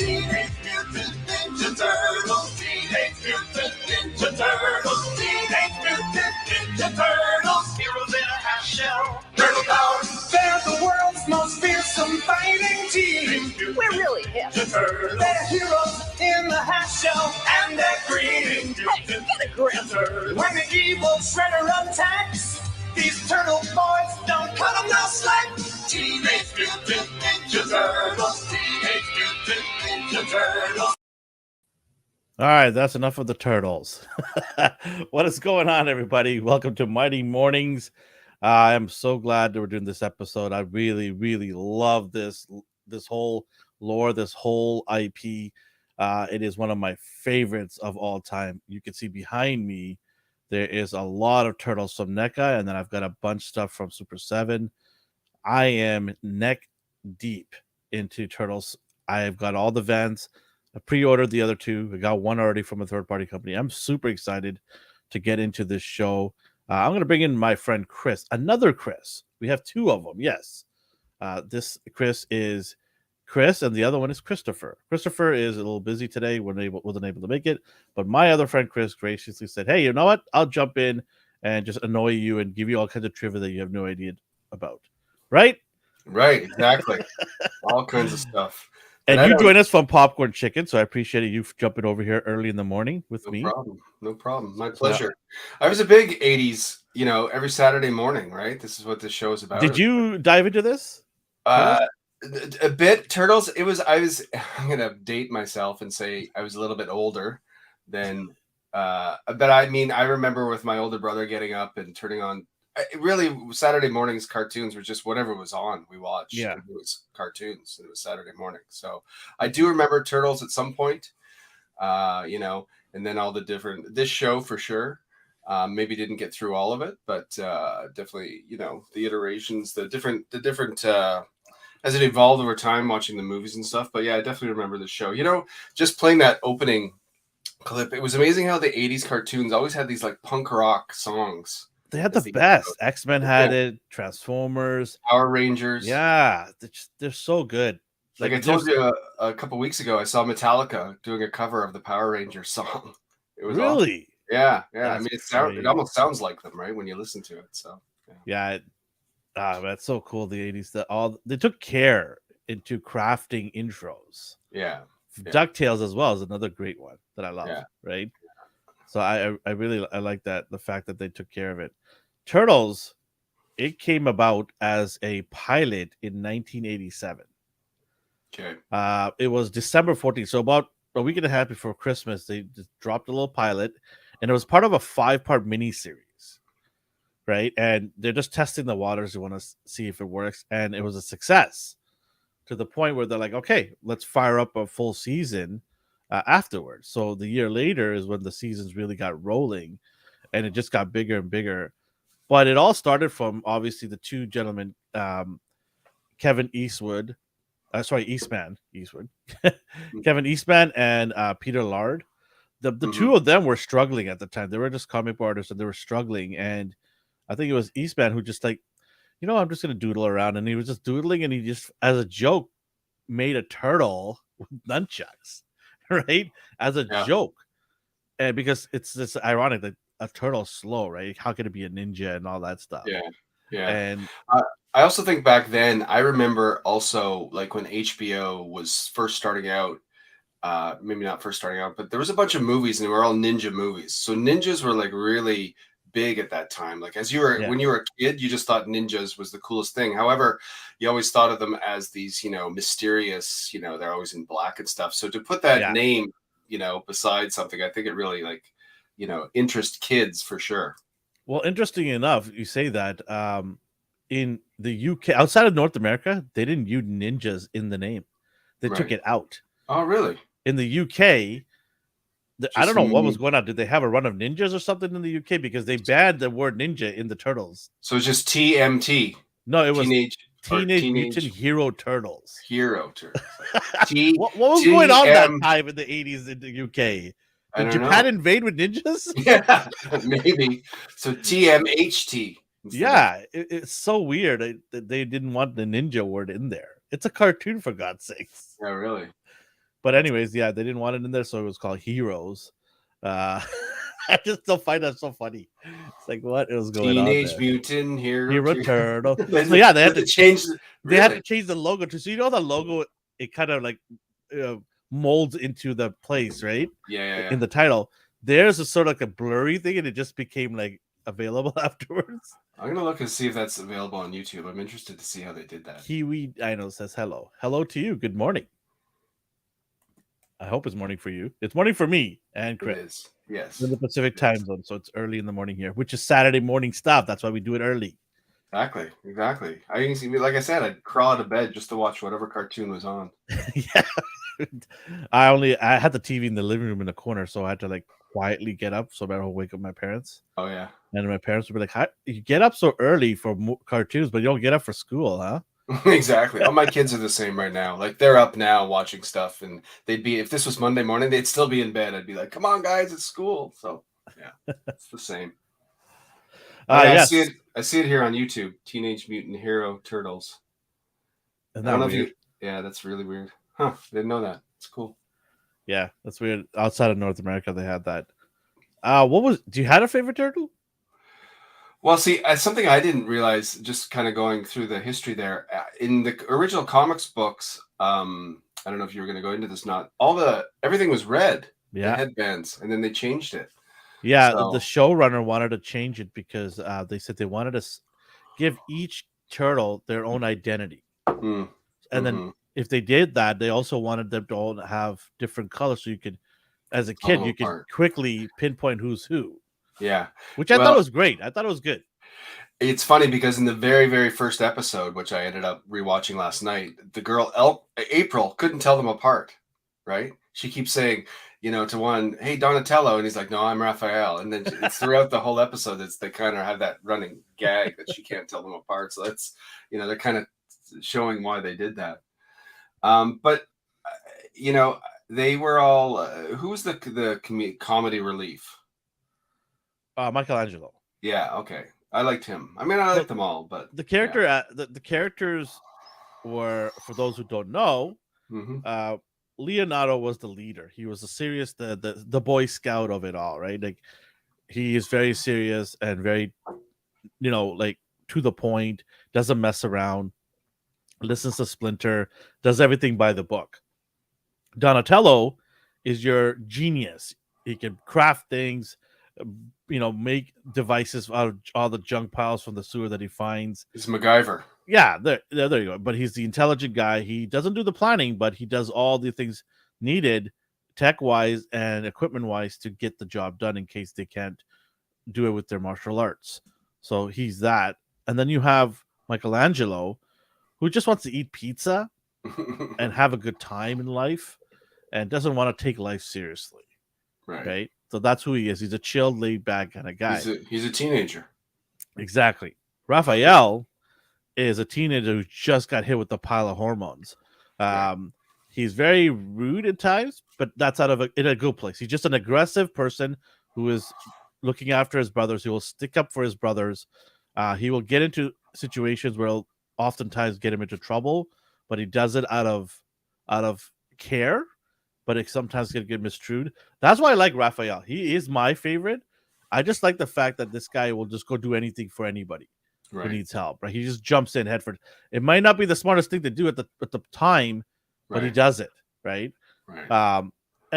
Teenage Mutant Ninja Turtles. Teenage Mutant Ninja Turtles. Teenage Mutant Ninja Turtles. Heroes in a half shell. Turtle power. They're the world's most fearsome fighting team. We're really hip. They're heroes in the half shell, and they're green. Hey, get a grip. When the evil Shredder attacks, these turtle boys don't cut them no slack. Teenage Mutant Ninja Turtles. Teenage Mutant Ninja Turtles. All right, that's enough of the turtles. What is going on, everybody? Welcome to Mighty Mornings. I am so glad that we're doing this episode. I really, really love this whole lore, this whole IP. It is one of my favorites of all time. You can see behind me, there is a lot of turtles from NECA, and then I've got a bunch of stuff from Super 7. I am neck deep into turtles. I have got all the vans. I pre-ordered the other two. I got one already from a third-party company. I'm super excited to get into this show. I'm going to bring in my friend Chris, another Chris. We have two of them, yes. This Chris is Chris, and the other one is Christopher. Christopher is a little busy today, wasn't able to make it, but my other friend Chris graciously said, hey, you know what? I'll jump in and just annoy you and give you all kinds of trivia that you have no idea about. Right? Right, exactly. All kinds of stuff. And you join us from Popcorn Chicken, so I appreciate you jumping over here early in the morning with me. No problem. My pleasure. I was a big 80s, every Saturday morning, right? This is what this show is about. Did you dive into this? A bit. Turtles, I'm going to date myself and say I was a little bit older than, but I mean, I remember with my older brother getting up and turning on, really Saturday mornings cartoons were just whatever was on we watched. Yeah, it was cartoons. It was Saturday morning, so I do remember Turtles at some point, and then all the different this show for sure. Maybe didn't get through all of it, but definitely the iterations, the different as it evolved over time, watching the movies and stuff. But yeah, I definitely remember the show. Just playing that opening clip, it was amazing how the 80s cartoons always had these like punk rock songs. They had the best. X-Men had it, Transformers, Power Rangers. Yeah, they're so good. Like I told you a couple weeks ago, I saw Metallica doing a cover of the Power Rangers song. It was really, awesome. Yeah. I mean, it almost sounds like them, right, when you listen to it. So yeah, that's so cool. The 80s, they took care into crafting intros. Yeah. DuckTales as well is another great one that I love. Yeah. Right. So I really like that, the fact that they took care of it. Turtles, it came about as a pilot in 1987. Okay. It was December 14th. So about a week and a half before Christmas, they just dropped a little pilot, and it was part of a 5-part miniseries, right? And they're just testing the waters. They want to see if it works, and it was a success to the point where they're like, okay, let's fire up a full season afterwards. So the year later is when the seasons really got rolling, and it just got bigger and bigger. But it all started from obviously the two gentlemen, Kevin Eastman, Kevin Eastman and Peter Laird. The two of them were struggling at the time. They were just comic book artists, and they were struggling. And I think it was Eastman who just like, I'm just gonna doodle around, and he was just doodling, and he just, as a joke, made a turtle with nunchucks. Right, as a joke, and because it's just ironic that a turtle's slow, right? How could it be a ninja and all that stuff? Yeah. And I also think back then, I remember also like when HBO was first starting out, maybe not first starting out, but there was a bunch of movies, and they were all ninja movies. So ninjas were like really big at that time. Like when you were a kid, you just thought ninjas was the coolest thing. However, you always thought of them as these, mysterious, they're always in black and stuff. So to put that name, beside something, I think it really interest kids for sure. Well, interesting enough, you say that in the UK, outside of North America, they didn't use ninjas in the name. They took it out. Oh, really? In the UK, I don't know what was going on. Did they have a run of ninjas or something in the UK? Because they banned the word ninja in the Turtles. So it's just TMT. No, it was Teenage Mutant Hero Turtles. What was going on that time in the 80s in the UK? Did Japan invade with ninjas? Yeah, maybe. So TMHT. Yeah, it's so weird that they didn't want the ninja word in there. It's a cartoon, for God's sakes. Yeah, really. But anyways, yeah, they didn't want it in there, so it was called Heroes. I just still find that so funny. It's like, what is going on Teenage there? Mutant Hero Turtle. They So yeah, they had had to change. they had Really? to change the logo too. So you know the logo, it kind of like molds into the place, right? Yeah. In the title, there's a sort of like a blurry thing, and it just became like available afterwards. I'm gonna look and see if that's available on YouTube. I'm interested to see how they did that. Kiwi Dino says hello to you. Good morning. I hope it's morning for you. It's morning for me and It Chris. is. Yes. We're in the Pacific It time is. zone, so it's early in the morning here, which is Saturday morning stuff. That's why we do it early. Exactly. I can see, like I said, I'd crawl out of bed just to watch whatever cartoon was on. Yeah. I had the TV in the living room in the corner, so I had to like quietly get up so I don't wake up my parents. Oh yeah. And my parents would be like, "How you get up so early for cartoons, but you don't get up for school, huh?" Exactly. All my kids are the same right now. Like they're up now watching stuff, and they'd be if this was Monday morning, they'd still be in bed. I'd be like, "Come on, guys, it's school." So yeah, it's the same. Yeah, Yes. I see it here on YouTube. Teenage Mutant Hero Turtles. Isn't I don't that know weird? if you. Yeah, that's really weird. Huh? Didn't know that. It's cool. Yeah, that's weird. Outside of North America, they had that. Do you have a favorite turtle? Well, see, something I didn't realize, just kind of going through the history there, in the original comics books, I don't know if you were going to go into this, not everything was red, the Yeah. headbands, and then they changed it. Yeah, So- the showrunner wanted to change it because they said they wanted to give each turtle their own identity. Mm, And then if they did that, they also wanted them to all have different colors so you could, as a kid, you could apart. quickly pinpoint who's who. Yeah. Which I thought was great. I thought it was good. It's funny because in the very, very first episode, which I ended up rewatching last night, the girl April couldn't tell them apart, right? She keeps saying, to one, "Hey, Donatello," and he's like, "No, I'm Raphael." And then it's throughout the whole episode, they kind of have that running gag that she can't tell them apart. So that's, they're kind of showing why they did that. But they were all. Who was the comedy relief? Michelangelo. Yeah. Okay. I liked him. I mean, I liked them all, but the character, the characters were, for those who don't know, Leonardo was the leader. He was the Boy Scout of it all, right? Like he is very serious and very, like to the point, doesn't mess around, listens to Splinter, does everything by the book. Donatello is your genius. He can craft things, make devices out of all the junk piles from the sewer that he finds. He's MacGyver. Yeah, there you go. But he's the intelligent guy. He doesn't do the planning, but he does all the things needed tech-wise and equipment-wise to get the job done in case they can't do it with their martial arts. So he's that. And then you have Michelangelo, who just wants to eat pizza and have a good time in life and doesn't want to take life seriously. Right? So that's who he is. He's a chilled, laid-back kind of guy. He's a teenager. Exactly. Raphael is a teenager who just got hit with the pile of hormones. He's very rude at times, but that's in a good place. He's just an aggressive person who is looking after his brothers. He will stick up for his brothers. He will get into situations where he'll oftentimes get him into trouble, but he does it out of care. But it sometimes can get mistrued. That's why I like Raphael. He is my favorite. I just like the fact that this guy will just go do anything for anybody who needs help. Right? He just jumps in head first. It might not be the smartest thing to do at the time, but he does it. Right. And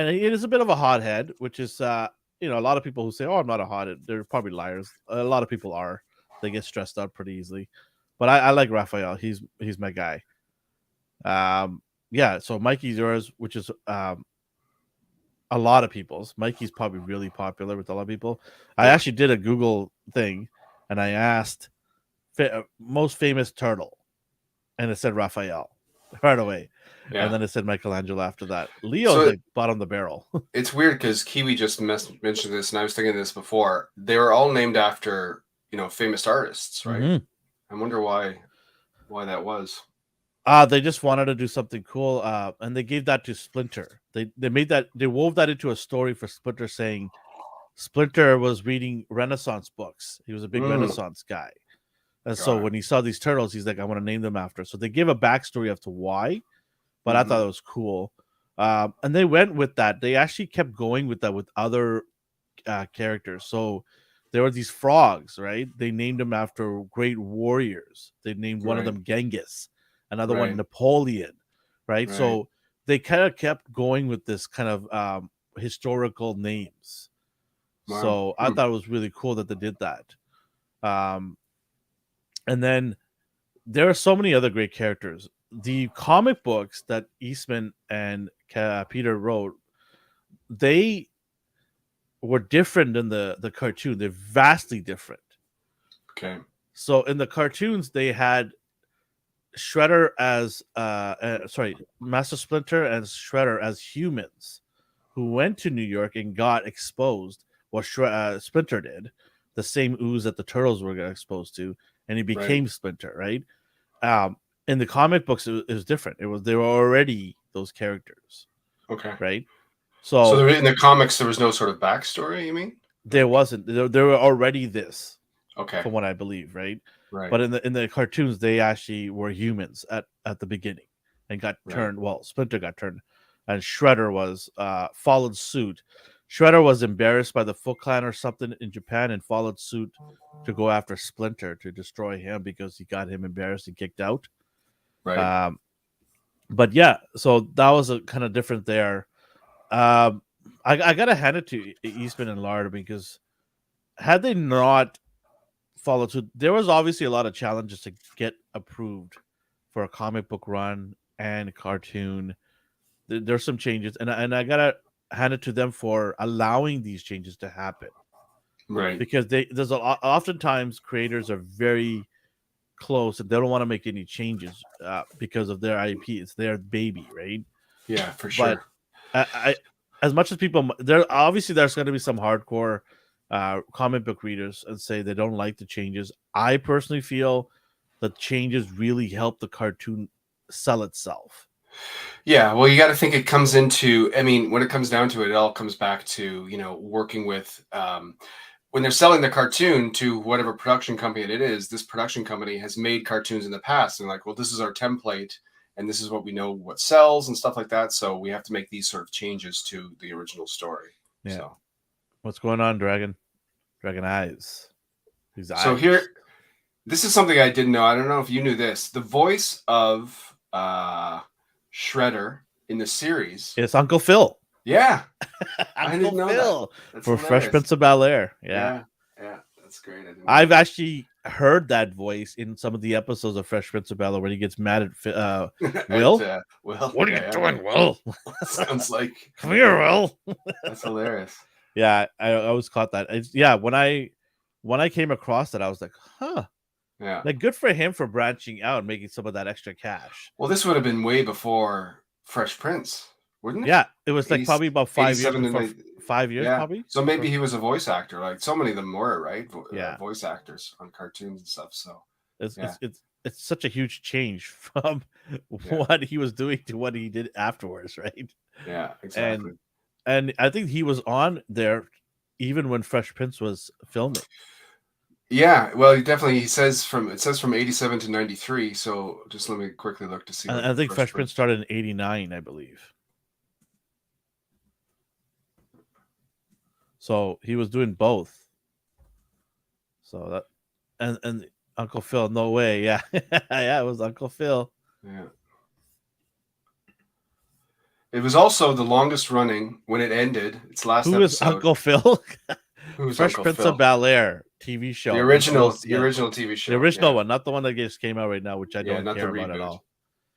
he is a bit of a hothead, which is a lot of people who say, "Oh, I'm not a hothead." They're probably liars. A lot of people are. They get stressed out pretty easily. But I like Raphael. He's my guy. Yeah, so Mikey's yours, which is a lot of people's. Mikey's probably really popular with a lot of people. I actually did a Google thing, and I asked most famous turtle, and it said Raphael right away. Yeah. And then it said Michelangelo after that. Leo's like bottom of the barrel. It's weird because Kiwi just mentioned this, and I was thinking this before. They were all named after famous artists, right? Mm-hmm. I wonder why that was. They just wanted to do something cool, and they gave that to Splinter. They wove that into a story for Splinter, saying Splinter was reading Renaissance books. He was a big Renaissance guy, and so when he saw these turtles, he's like, "I want to name them after." So they give a backstory as to why, but I thought it was cool. And they went with that. They actually kept going with that with other characters. So there were these frogs, right? They named them after great warriors. They named one of Right. them Genghis, another one Right. Napoleon, right? Right. So they kind of kept going with this kind of historical names. Wow. So I thought it was really cool that they did that. And then there are so many other great characters. The comic books that Eastman and Peter wrote, they were different than the cartoon. They're vastly different. Okay. So in the cartoons, they had Shredder as Master Splinter and Shredder as humans who went to New York and got exposed. What Splinter did, the same ooze that the turtles were exposed to, and he became Splinter, right? In the comic books, it was different. They were already those characters, Okay. right? So in the comics, there was no sort of backstory. You mean? There wasn't. They were already this. Okay. From what I believe, right? Right. But in the cartoons, they actually were humans at the beginning and got turned. Well, Splinter got turned, and Shredder was followed suit. Shredder was embarrassed by the Foot Clan or something in Japan and followed suit to go after Splinter to destroy him because he got him embarrassed and kicked out. Right. But yeah, so that was a kind of different there. I gotta hand it to Eastman and Lard because had they not followed suit, there was obviously a lot of challenges to get approved for a comic book run and cartoon. There's some changes, and I gotta hand it to them for allowing these changes to happen. Right. Because there's oftentimes creators are very close and they don't want to make any changes because of their IP. It's their baby, right? Yeah, for sure. But I as much as people there's going to be some hardcore comic book readers and say they don't like the changes. I personally feel the changes really help the cartoon sell itself. Yeah, well, you got to think it comes into. I mean, when it comes down to it, it all comes back to working with when they're selling the cartoon to whatever production company it is. This production company has made cartoons in the past, and like, well, this is our template, and this is what we know what sells and stuff like that. So we have to make these sort of changes to the original story. Yeah. So. What's going on, Dragon Eyes? So here, this is something I didn't know. I don't know if you knew this. The voice of Shredder in the series. It's Uncle Phil. Yeah. I didn't know Phil that. For hilarious. Fresh Prince of Bel-Air. Yeah. That's great. I've actually heard that voice in some of the episodes of Fresh Prince of Bel-Air when he gets mad at Will. Will. What are you doing, Will? Sounds like. Come here, Will. That's hilarious. Yeah, I always caught that. When I came across that, I was like, huh. Yeah. Like, good for him for branching out and making some of that extra cash. Well, this would have been way before Fresh Prince, wouldn't it? Yeah, it was like probably about 5 years. 5 years, yeah. probably. So maybe he was a voice actor. Like so many of them were, right? Yeah. Voice actors on cartoons and stuff. So it's such a huge change from what he was doing to what he did afterwards, right? Yeah, exactly. And I think he was on there even when Fresh Prince was filming. Yeah, well, it says from 87 to 93. So just let me quickly look to see. I think Fresh Prince started in 89, I believe. So he was doing both. So that and Uncle Phil, no way, yeah, yeah, it was Uncle Phil. Yeah. It was also the longest running when it ended. Its last episode. Who is Uncle Phil? Who's Fresh Uncle Prince Phil? of Bel-Air TV show. The original TV show. The original one, not the one that just came out right now, which I don't care about at all.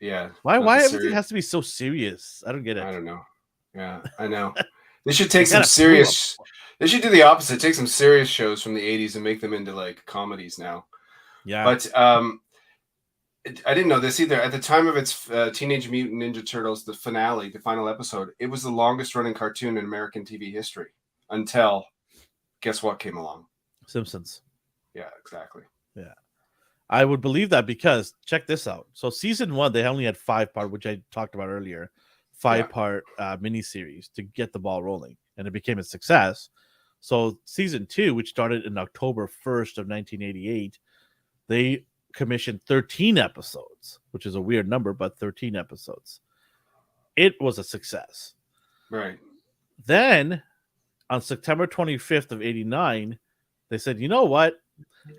Yeah. Why everything has to be so serious? I don't get it. I don't know. Yeah, I know. They should take some serious. They should do the opposite. Take some serious shows from the 80s and make them into like comedies now. Yeah. But I didn't know this either. At the time of its Teenage Mutant Ninja Turtles, the finale, the final episode, it was the longest running cartoon in American TV history until guess what came along? Simpsons. Yeah, exactly. Yeah. I would believe that because check this out. So season 1, they only had 5-part, which I talked about earlier, 5-part miniseries to get the ball rolling, and it became a success. So season 2, which started in October 1st of 1988, they commissioned 13 episodes, which is a weird number, but 13 episodes. it was a success. Right. Then on September 25th of 89, they said, you know what?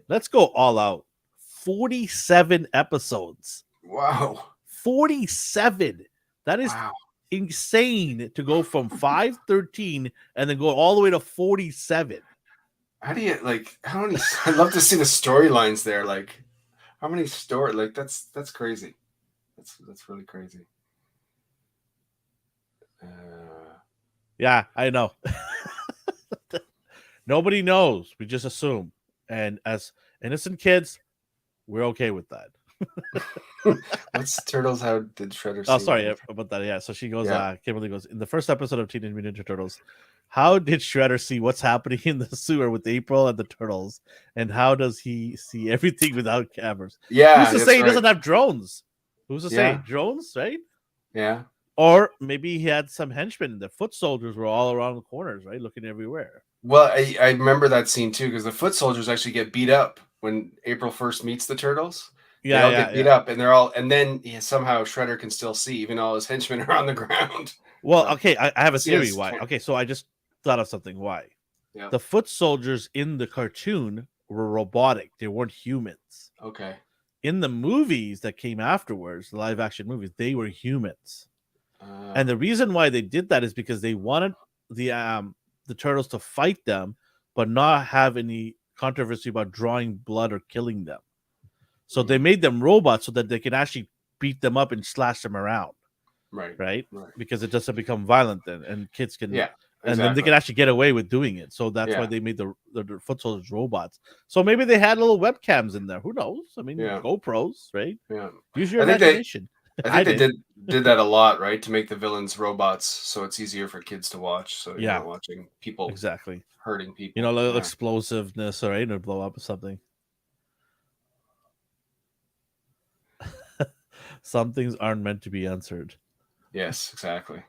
Let's go all out. 47 episodes. Wow. 47. That is Wow. insane to go from 513 and then go all the way to 47. How do you how many? I'd love to see the storylines there. Like, how many story? Like, that's crazy. That's really crazy. Yeah, I know. Nobody knows. We just assume. And as innocent kids, we're okay with that. What's Turtles? How did Shredder see? Oh, sorry about that. Yeah. So she goes, Yeah. Kimberly goes, in the first episode of Teenage Mutant Ninja Turtles, how did Shredder see what's happening in the sewer with April and the turtles? And how does he see everything without cameras? Yeah. Who's to say he doesn't have drones? Who's to say? Drones, right? Yeah. Or maybe he had some henchmen. The foot soldiers were all around the corners, right? Looking everywhere. Well, I remember that scene too, because the foot soldiers actually get beat up when April first meets the turtles. Yeah, they all get beat up, and they're all, and then somehow Shredder can still see, even all his henchmen are on the ground. Well, okay, I have a theory Yes. why. Okay, so I just thought of something why. Yeah. The foot soldiers in the cartoon were robotic; they weren't humans. Okay. In the movies that came afterwards, the live action movies, they were humans. And the reason why they did that is because they wanted the turtles to fight them, but not have any controversy about drawing blood or killing them. So they made them robots so that they can actually beat them up and slash them around. Right? Because it doesn't become violent then, and kids can. Yeah. And then they can actually get away with doing it. So that's why they made the foot soldiers robots. So maybe they had little webcams in there. Who knows? I mean, GoPros, right? Yeah. Use your imagination. I think they did that a lot, right? To make the villains robots, so it's easier for kids to watch. So you're not watching people exactly hurting people. You know, little explosiveness, or to blow up or something. Some things aren't meant to be answered. Yes, exactly.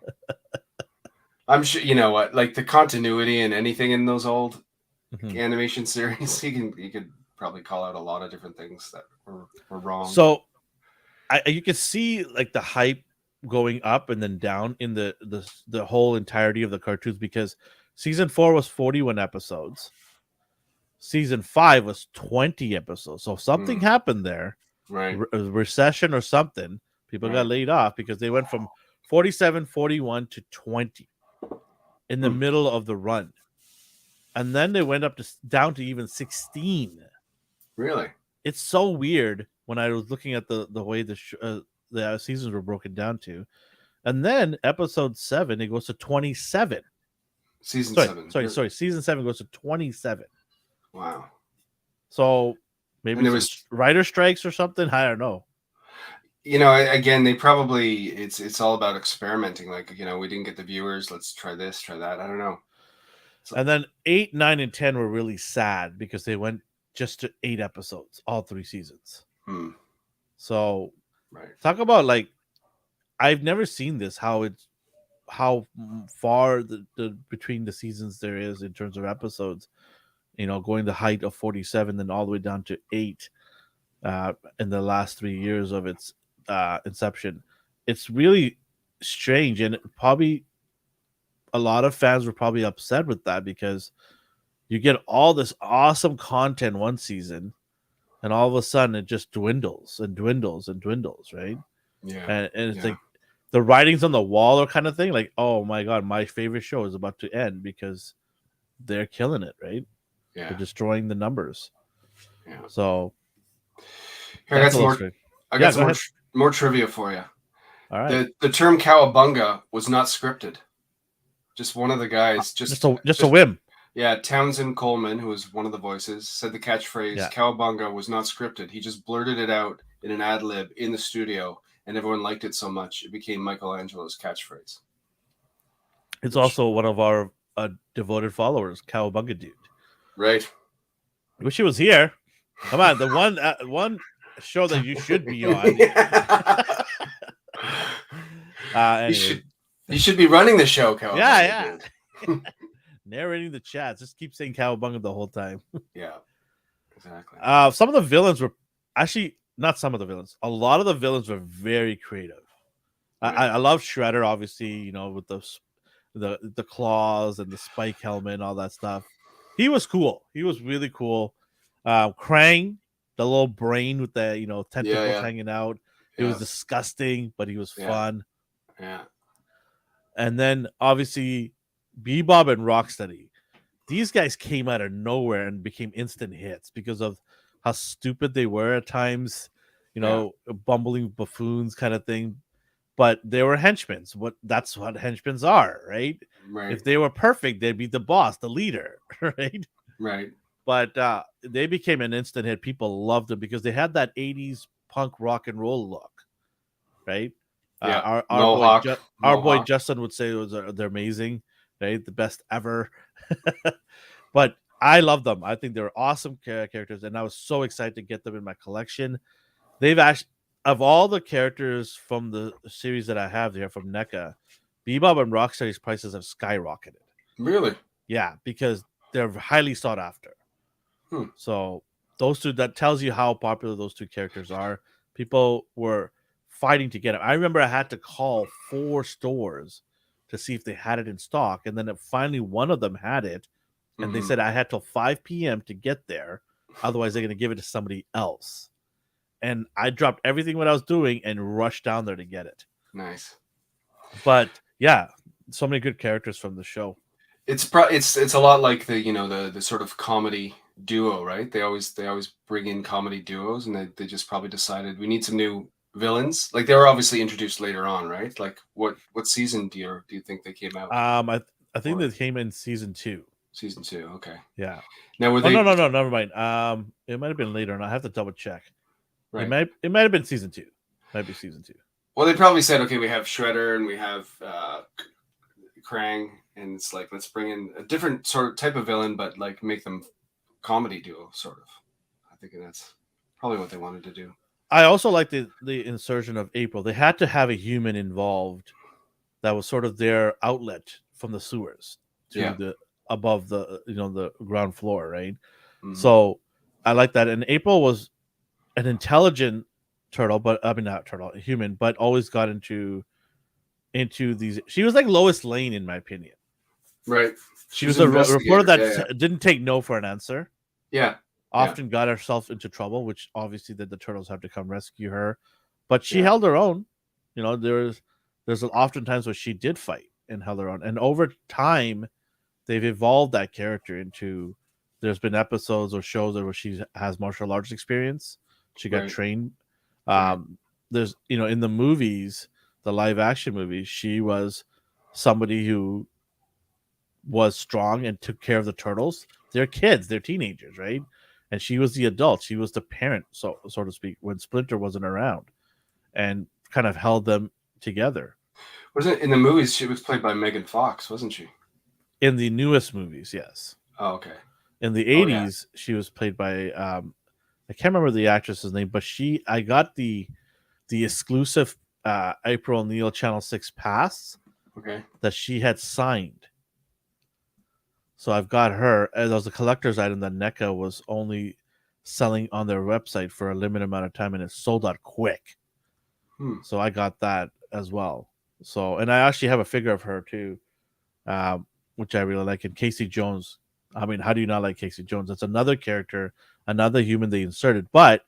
I'm sure you know what, like the continuity and anything in those old animation series, you could probably call out a lot of different things that were wrong. So you can see like the hype going up and then down in the whole entirety of the cartoons, because season 4 was 41 episodes. Season 5 was 20 episodes. So something happened there, right? A recession or something. People got laid off because they went from 47, 41 to 20 in the middle of the run. And then they went up down to even 16. Really? It's so weird when I was looking at the way the seasons were broken down to. And then episode 7, it goes to 27. Season 7. Sorry. Season 7 goes to 27. Wow. So maybe there was writer strikes or something. I don't know. You know, again, they probably it's all about experimenting. Like, you know, we didn't get the viewers. Let's try this, try that. I don't know. And then 8, 9, and 10 were really sad because they went just to 8 episodes, all 3 seasons. So, talk about like, I've never seen this. How far the between the seasons there is in terms of episodes. You know, going the height of 47, then all the way down to 8 in the last 3 years of its inception. It's really strange, and probably a lot of fans were probably upset with that, because you get all this awesome content one season, and all of a sudden it just dwindles and dwindles and dwindles, right? Yeah. And it's like the writings on the wall or kind of thing. Like, oh my god, my favorite show is about to end because they're killing it, right? Yeah. They're destroying the numbers. Yeah. So here, I got some more trivia for you. All right. The term Cowabunga was not scripted. Just one of the guys, just a whim. Yeah, Townsend Coleman, who was one of the voices, said the catchphrase Cowabunga was not scripted. He just blurted it out in an ad lib in the studio, and everyone liked it so much it became Michelangelo's catchphrase. It's also one of our devoted followers, Cowabunga Dude. Right. I wish he was here. Come on, the one show that you should be on. Anyway. You should be running the show, Cowabunga. Yeah. Narrating the chats. Just keep saying Cowabunga the whole time. Yeah, exactly. Some of the villains were actually not some of the villains. A lot of the villains were very creative. I love Shredder, obviously, you know, with the claws and the spike helmet and all that stuff. He was cool. He was really cool. Krang, the little brain with the, you know, tentacles yeah, hanging out. It was yeah, disgusting, but he was yeah, fun. yeah. And then obviously Bebop and Rocksteady. These guys came out of nowhere and became instant hits because of how stupid they were at times, you know, bumbling buffoons kind of thing. But they were henchmen. That's what henchmen are, right? Right, If they were perfect, they'd be the boss, the leader, right? right. But they became an instant hit. People loved them because they had that 80s punk rock and roll look, right? Yeah. Our boy our boy Mohawk. Justin would say they're amazing, right? The best ever. But I love them. I think they're awesome characters, and I was so excited to get them in my collection. They've actually, of all the characters from the series that I have here from NECA, Bebop and Rocksteady's prices have skyrocketed. Really? Yeah, because they're highly sought after. Hmm. So those two, that tells you how popular those two characters are. People were fighting to get them. I remember I had to call 4 stores to see if they had it in stock, and then finally one of them had it, and they Mhm. said I had till 5 p.m. to get there, otherwise they're going to give it to somebody else. And I dropped everything what I was doing and rushed down there to get it. Nice. But yeah, so many good characters from the show. It's a lot like the sort of comedy duo, right? They always bring in comedy duos, and they just probably decided we need some new villains. Like they were obviously introduced later on, right? Like what season do you think they came out? I think they came in season 2. Season 2, okay. Yeah. Now were Oh they? no, never mind. It might have been later, and I have to double check. Right. It might have been season 2. Might be season 2. Well, they probably said, okay, we have Shredder and we have Krang, and it's like let's bring in a different sort of type of villain, but like make them comedy duo, sort of. I think that's probably what they wanted to do. I also like the insertion of April. They had to have a human involved that was sort of their outlet from the sewers to the above the the ground floor, right? Mhm. So I like that. And April was an intelligent turtle, but I mean not turtle, a human, but always got into these. She was like Lois Lane in my opinion. Right. She was a reporter that didn't take no for an answer. Yeah. Often got herself into trouble, which obviously the turtles have to come rescue her. But she held her own. You know, there's often times where she did fight and held her own. And over time, they've evolved that character into. There's been episodes or shows where she has martial arts experience. She got trained. There's in the movies, the live action movies, she was somebody who was strong and took care of the turtles. They're kids, they're teenagers, right? And she was the adult. She was the parent, so to speak, when Splinter wasn't around, and kind of held them together. Wasn't in the movies? She was played by Megan Fox, wasn't she? In the newest movies, yes. Oh, okay. In the 80s, she was played by I can't remember the actress's name, but I got the exclusive April O'Neil Channel 6 pass that she had signed. So I've got her as a collector's item that NECA was only selling on their website for a limited amount of time, and it sold out quick. So I got that as well. So, and I actually have a figure of her too, which I really like. And Casey Jones. I mean, how do you not like Casey Jones? That's another character, another human they inserted, but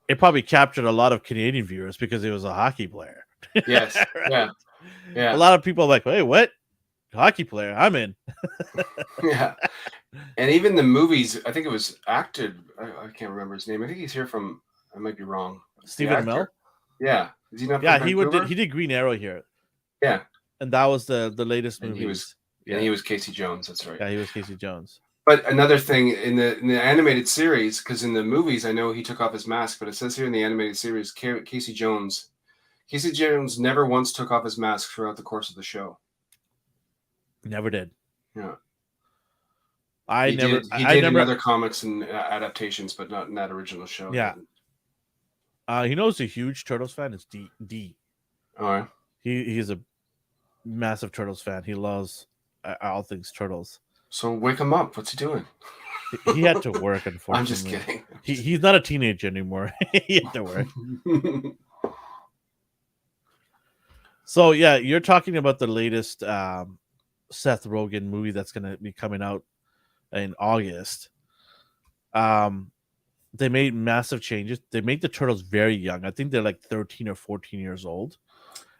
it probably captured a lot of Canadian viewers because he was a hockey player. Yes. Right? Yeah. A lot of people are like, hey, what? Hockey player? I'm in. Yeah. And even the movies, I think it was acted. I can't remember his name. I think he's here from. I might be wrong. Stephen Amell. Yeah. Is he not? Yeah, he did Green Arrow here. Yeah. And that was the latest movie. And he was Casey Jones. That's right. Yeah, he was Casey Jones. But another thing in the animated series, because in the movies I know he took off his mask, but it says here in the animated series, Casey Jones never once took off his mask throughout the course of the show. Never did. Yeah. He did in other comics and adaptations, but not in that original show. Yeah. He knows a huge Turtles fan. It's D. All right. He's a massive Turtles fan. He loves all things Turtles. So wake him up. What's he doing? He had to work, unfortunately. I'm just kidding. He's not a teenager anymore. He had to work. So yeah, you're talking about the latest Seth Rogen movie that's going to be coming out in August. They made massive changes. They made the turtles very young. I think they're like 13 or 14 years old.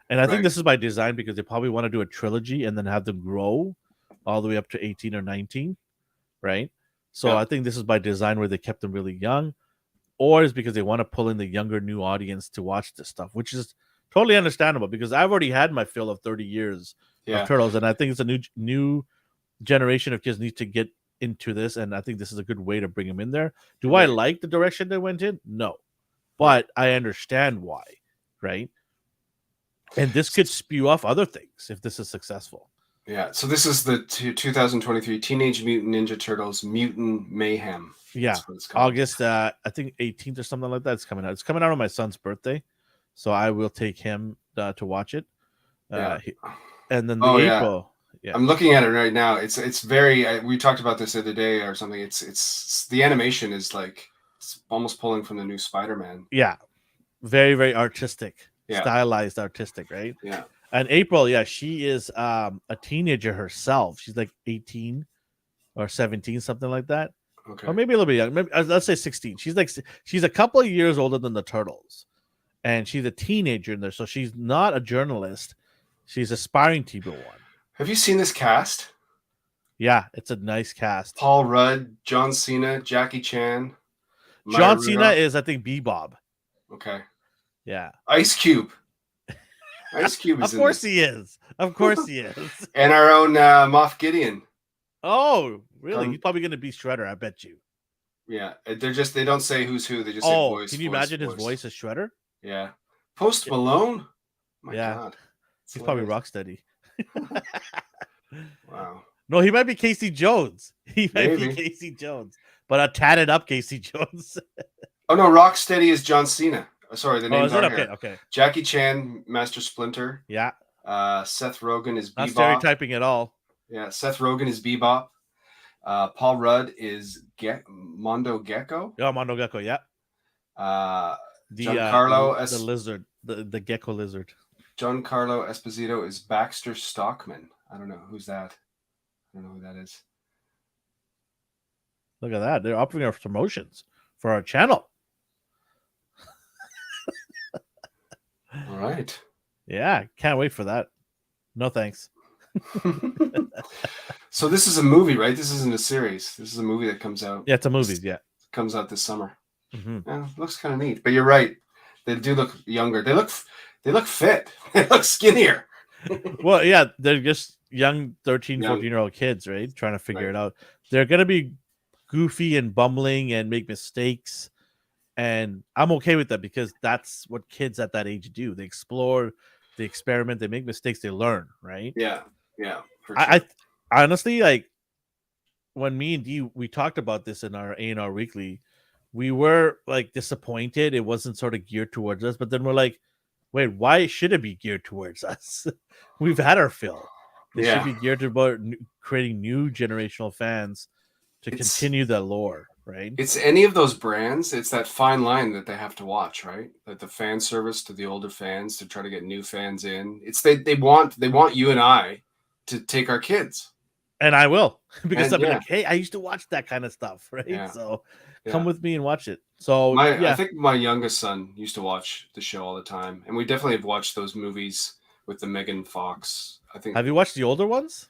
And I think Right. this is by design because they probably want to do a trilogy and then have them grow all the way up to 18 or 19, right? So Yeah. I think this is by design where they kept them really young, or is because they want to pull in the younger new audience to watch this stuff, which is totally understandable because I've already had my fill of 30 years of Yeah. turtles, and I think it's a new generation of kids need to get into this, and I think this is a good way to bring them in there. Do I Right. like the direction they went in? No, Right. but I understand why, right? And this could spew off other things if this is successful. Yeah. So this is the 2023 Teenage Mutant Ninja Turtles Mutant Mayhem. Yeah, That's what it's called. August, I think 18th or something like that. It's coming out. It's coming out on my son's birthday, so I will take him to watch it. Yeah. And then the Oh, yeah. April. Yeah. I'm looking at it right now. It's very. We talked about this the other day or something. It's the animation is like it's almost pulling from the new Spider-Man. Yeah, very very artistic, Yeah. stylized artistic, right? Yeah. And April, yeah, she is a teenager herself. She's like 18 or 17, something like that, Okay. or maybe a little bit young. Maybe, let's say 16. She's a couple of years older than the Turtles, and she's a teenager in there. So she's not a journalist. She's aspiring to be one. Have you seen this cast? Yeah, it's a nice cast. Paul Rudd, John Cena, Jackie Chan. Maya John Cena Rudolph. is, I think, Bebop. Okay. Yeah. Ice Cube. Ice Cube is Of course in this. he is. Of course he is. And our own Moff Gideon. Oh, really? He's probably going to be Shredder, I bet you. Yeah. They don't say who's who. They just say voice. Can you imagine his voice as Shredder? Yeah. Post Malone? My Yeah. God. He's probably Rocksteady. Wow. No, he might be Casey Jones. He might be Maybe. Casey Jones, but a tatted up Casey Jones. Oh, no. Rocksteady is John Cena. Sorry, the Oh, names is it? are Okay, here. okay. Jackie Chan, Master Splinter. Yeah. Seth Rogen is Not Bebop. stereotyping at all. Yeah, Seth Rogen is Bebop. Paul Rudd is Mondo Gecko. Yeah, Mondo Gecko, yeah. Giancarlo the lizard, the gecko lizard. Giancarlo Esposito is Baxter Stockman. I don't know who's that. I don't know who that is. Look at that. They're upping our promotions for our channel. All right. Yeah, can't wait for that. No thanks. So this is a movie, right? This isn't a series. This is a movie that comes out. Yeah, it's a movie. Yeah. Comes out this summer. Mm-hmm. Yeah, looks kind of neat. But you're right. They do look younger. They look fit. They look skinnier. Well, yeah, they're just young 13, Young. 14-year-old kids, right? Trying to figure it out. They're going to be goofy and bumbling and make mistakes. And I'm okay with that because that's what kids at that age do. They explore, they experiment, they make mistakes, they learn, right? Yeah. Yeah. For sure. I honestly, like, when me and Dee, we talked about this in our A&R Weekly, we were, like, disappointed. It wasn't sort of geared towards us. But then we're like, wait, why should it be geared towards us? We've had our fill. They should be geared about creating new generational fans to continue the lore, right? It's any of those brands. It's that fine line that they have to watch, right? That the fan service to the older fans to try to get new fans in. It's they want you and I to take our kids. And I will, because And, I'll be like, hey, I used to watch that kind of stuff, right? Yeah. So come with me and watch it. So I think my youngest son used to watch the show all the time, and we definitely have watched those movies with the Megan Fox. I think. Have you watched the older ones?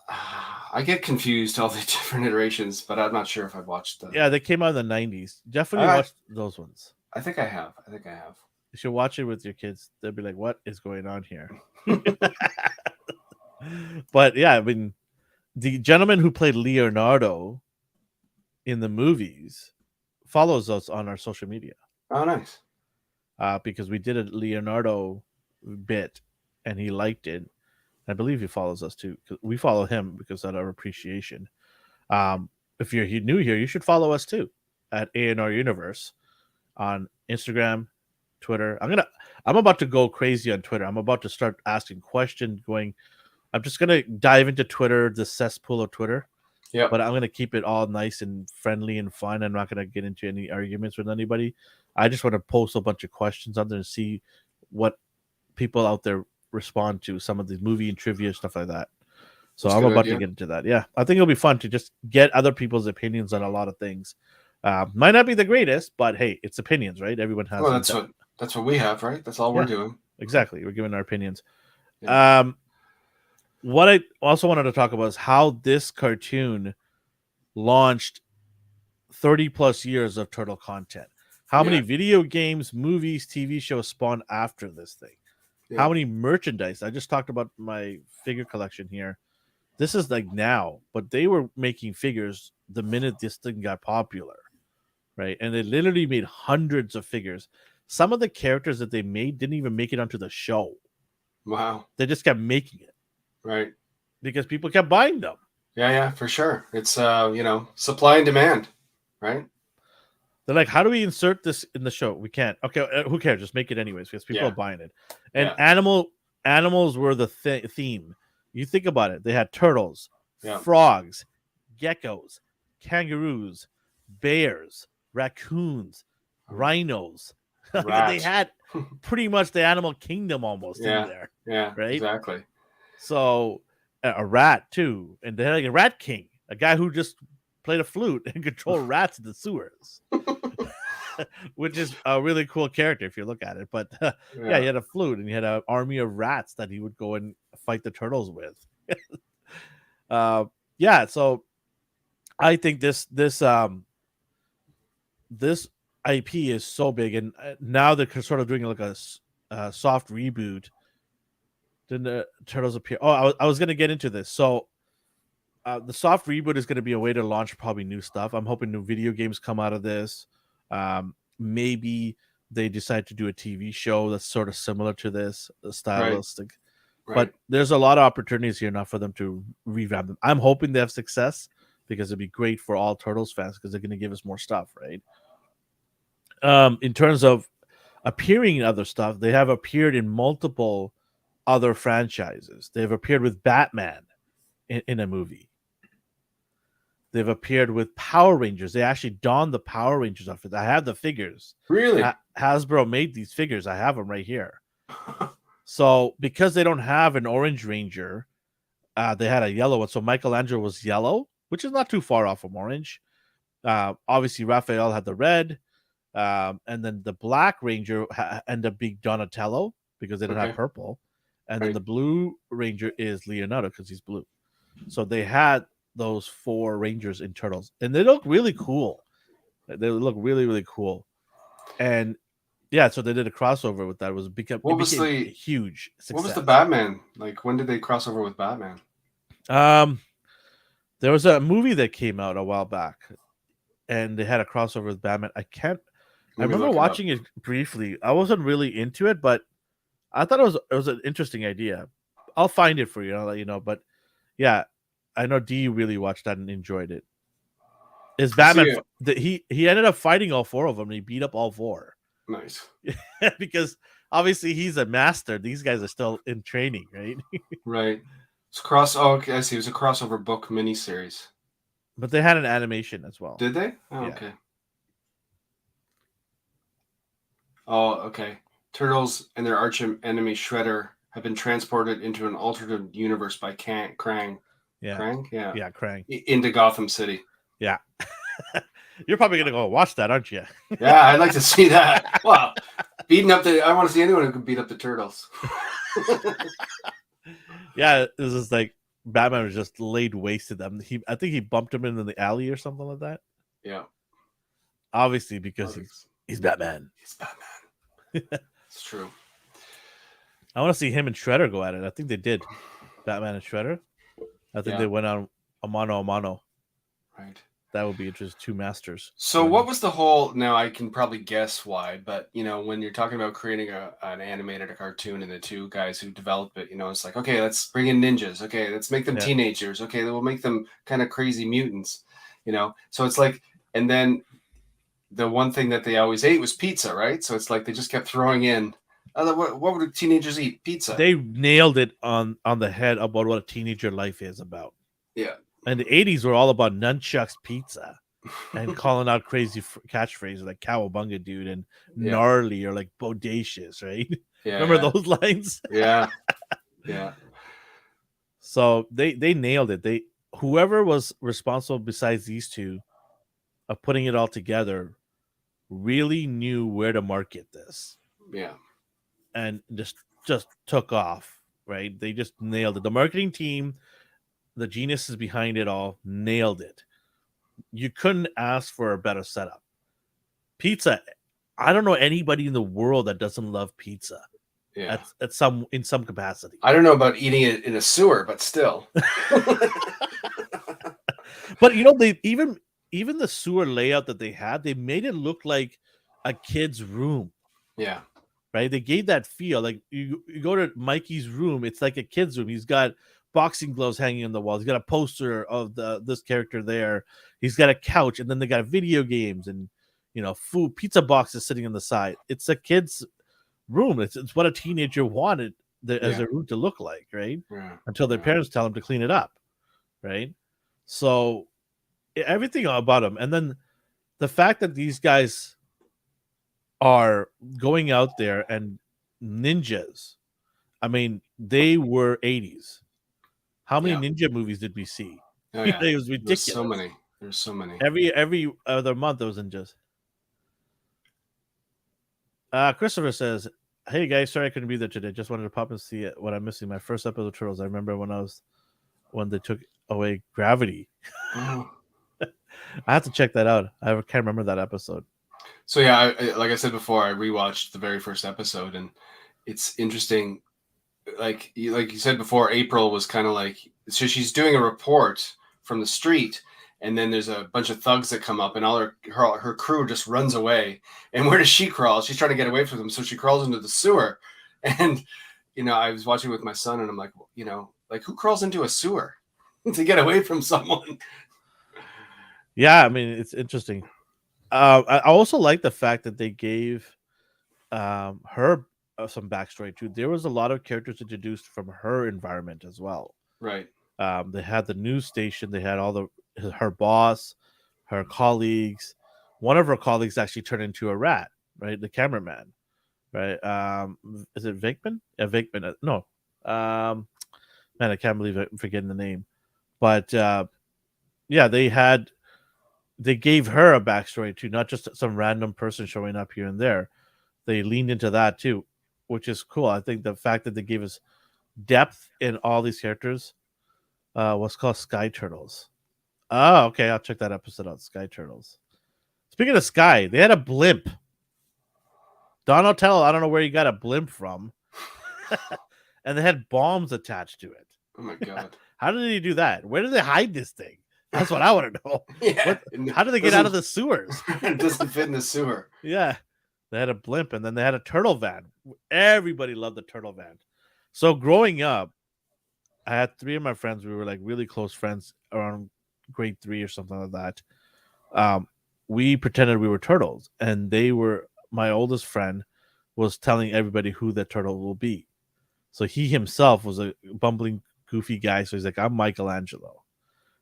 I get confused all the different iterations, but I'm not sure if I've watched them. Yeah, they came out in the 90s. Definitely watch those ones. I think I have. You should watch it with your kids. They'll be like, what is going on here? But yeah, I mean, the gentleman who played Leonardo in the movies follows us on our social media. Oh, nice. Because we did a Leonardo bit and he liked it. I believe he follows us too. We follow him because of our appreciation. If you're new here, you should follow us too at A&R Universe on Instagram, Twitter. I'm about to go crazy on Twitter. I'm about to start asking questions. I'm just gonna dive into Twitter, the cesspool of Twitter. Yeah. But I'm gonna keep it all nice and friendly and fun. I'm not gonna get into any arguments with anybody. I just want to post a bunch of questions on there and see what people out there respond to some of the movie and trivia stuff like that. So That's a I'm good about idea. to get into that. Yeah, I think it'll be fun to just get other people's opinions on a lot of things. Might not be the greatest, but hey, it's opinions, right? Everyone has. Well, them. that's what we have, right? That's all we're doing. Exactly. We're giving our opinions. Yeah. What I also wanted to talk about is how this cartoon launched 30 plus years of turtle content. How many video games, movies, TV shows spawned after this thing? Yeah. How many merchandise? I just talked about my figure collection here. This is like now, but they were making figures the minute this thing got popular, right? And they literally made hundreds of figures. Some of the characters that they made didn't even make it onto the show. Wow. They just kept making it. Right. Because people kept buying them. Yeah, for sure. It's supply and demand, right? They're like, how do we insert this in the show? We can't. Okay, who cares? Just make it anyways because people are buying it. And animals were the theme. You think about it. They had turtles, frogs, geckos, kangaroos, bears, raccoons, rhinos. They had pretty much the animal kingdom almost in there. Yeah, right? Exactly. So a rat too, and they had like a rat king, a guy who just played a flute and controlled rats in the sewers, which is a really cool character if you look at it. But he had a flute and he had an army of rats that he would go and fight the turtles with. So I think this IP is so big, and now they're sort of doing like a soft reboot. Then the turtles appear. Oh, I was going to get into this. So the soft reboot is going to be a way to launch probably new stuff. I'm hoping new video games come out of this. Maybe they decide to do a TV show that's sort of similar to this, stylistic. Right. But there's a lot of opportunities here now for them to revamp them. I'm hoping they have success because it'd be great for all Turtles fans because they're going to give us more stuff, right? In terms of appearing in other stuff, they have appeared in multiple other franchises. They've appeared with Batman in a movie. They've appeared with Power Rangers. They actually donned the Power Rangers outfit. I have the figures. Really? Hasbro made these figures. I have them right here. So because they don't have an orange Ranger, they had a yellow one. So Michelangelo was yellow, which is not too far off from orange. Obviously, Raphael had the red. And then the Black Ranger ended up being Donatello because they didn't have purple. And then the Blue Ranger is Leonardo because he's blue. So they had those 4 Rangers in Turtles. And they look really cool. They look really, really cool. And so they did a crossover with that. It became a huge success. What was the Batman? Like, when did they cross over with Batman? There was a movie that came out a while back. And they had a crossover with Batman. I remember watching it briefly. I wasn't really into it, but I thought it was an interesting idea. I'll find it for you. I'll let you know. But yeah, I know D really watched that and enjoyed it. Is Batman? He ended up fighting all 4 of them. And he beat up all 4. Nice. Because obviously he's a master. These guys are still in training, right? Right. It's okay, I see. It was a crossover book miniseries. But they had an animation as well. Did they? Oh, yeah. Okay. Oh, okay. Turtles and their arch enemy Shredder have been transported into an alternate universe by Krang. Yeah. Krang? Yeah. Yeah, Krang. Into Gotham City. Yeah. You're probably going to go watch that, aren't you? Yeah, I'd like to see that. Well, I want to see anyone who can beat up the Turtles. Yeah, it was just like Batman was just laid waste to them. I think he bumped him into the alley or something like that. Yeah. Obviously, because he's Batman. He's Batman. It's true. I want to see him and Shredder go at it. I think they did. Batman and Shredder. I think they went on a mano a mano. Right. That would be interesting. 2 masters. So what was the whole? Now I can probably guess why, but when you're talking about creating an animated cartoon and the 2 guys who develop it, it's like, okay, let's bring in ninjas. Okay, let's make them teenagers. Okay, we'll make them kind of crazy mutants. So it's like, and then the one thing that they always ate was pizza, right? So it's like they just kept throwing in. What would teenagers eat? Pizza. They nailed it on the head about what a teenager life is about. Yeah. And the 80s were all about nunchucks pizza. and calling out crazy catchphrases like "Cowabunga, dude" and Yeah. "gnarly" or like "bodacious," right? Yeah. Remember those lines? Yeah. Yeah. So they nailed it. Whoever was responsible besides these two of putting it all together really knew where to market this Yeah. and just took off, right? They just nailed it. The marketing team, the geniuses behind it all, nailed it. You couldn't ask for a better setup. Pizza, I don't know anybody in the world that doesn't love pizza. Yeah. At some in some capacity. I don't know about eating it in a sewer, but still. But you know, they even the sewer layout that they had, they made it look like a kid's room. Yeah. Right? They gave that feel. Like you go to Mikey's room, it's like a kid's room. He's got boxing gloves hanging on the wall. He's got a poster of this character there. He's got a couch, and then they got video games and food, pizza boxes sitting on the side. It's a kid's room. It's what a teenager wanted as a room to look like, right? Yeah. Until their parents tell them to clean it up, right? So everything about them, and then the fact that these guys are going out there and ninjas. I mean, they were 80s. How many ninja movies did we see? Oh, yeah. It was ridiculous. There's so many. Every other month there was ninjas. Christopher says, "Hey guys, sorry I couldn't be there today. Just wanted to pop and see what I'm missing. My first episode of Turtles. I remember when they took away gravity. Oh. I have to check that out. I can't remember that episode. So yeah, like I said before, I rewatched the very first episode, and it's interesting. Like you said before, April was kind of like, so she's doing a report from the street, and then there's a bunch of thugs that come up, and all her crew just runs away. And where does she crawl? She's trying to get away from them, so she crawls into the sewer. And I was watching with my son, and I'm like, like who crawls into a sewer to get away from someone? Yeah, I mean, it's interesting. I also like the fact that they gave her some backstory too. There was a lot of characters introduced from her environment as well. Right. They had the news station. They had her boss, her colleagues. One of her colleagues actually turned into a rat. Right, the cameraman. Right. Is it Vickman? Yeah, Vickman. No. Man, I can't believe I'm forgetting the name. But yeah, they gave her a backstory too, not just some random person showing up here and there. They leaned into that too, which is cool. I think the fact that they gave us depth in all these characters was called Sky Turtles. Oh, okay. I'll check that episode out. Sky Turtles. Speaking of Sky, they had a blimp. Donatello, I don't know where he got a blimp from. And they had bombs attached to it. Oh my God. How did they do that? Where did they hide this thing? That's what I want to know. Yeah. How did they get out of the sewers? It doesn't fit in the sewer. Yeah. They had a blimp, and then they had a turtle van. Everybody loved the turtle van. So growing up, I had 3 of my friends. We were like really close friends around grade 3 or something like that. We pretended we were turtles, and my oldest friend was telling everybody who the turtle will be. So he himself was a bumbling, goofy guy. So he's like, I'm Michelangelo.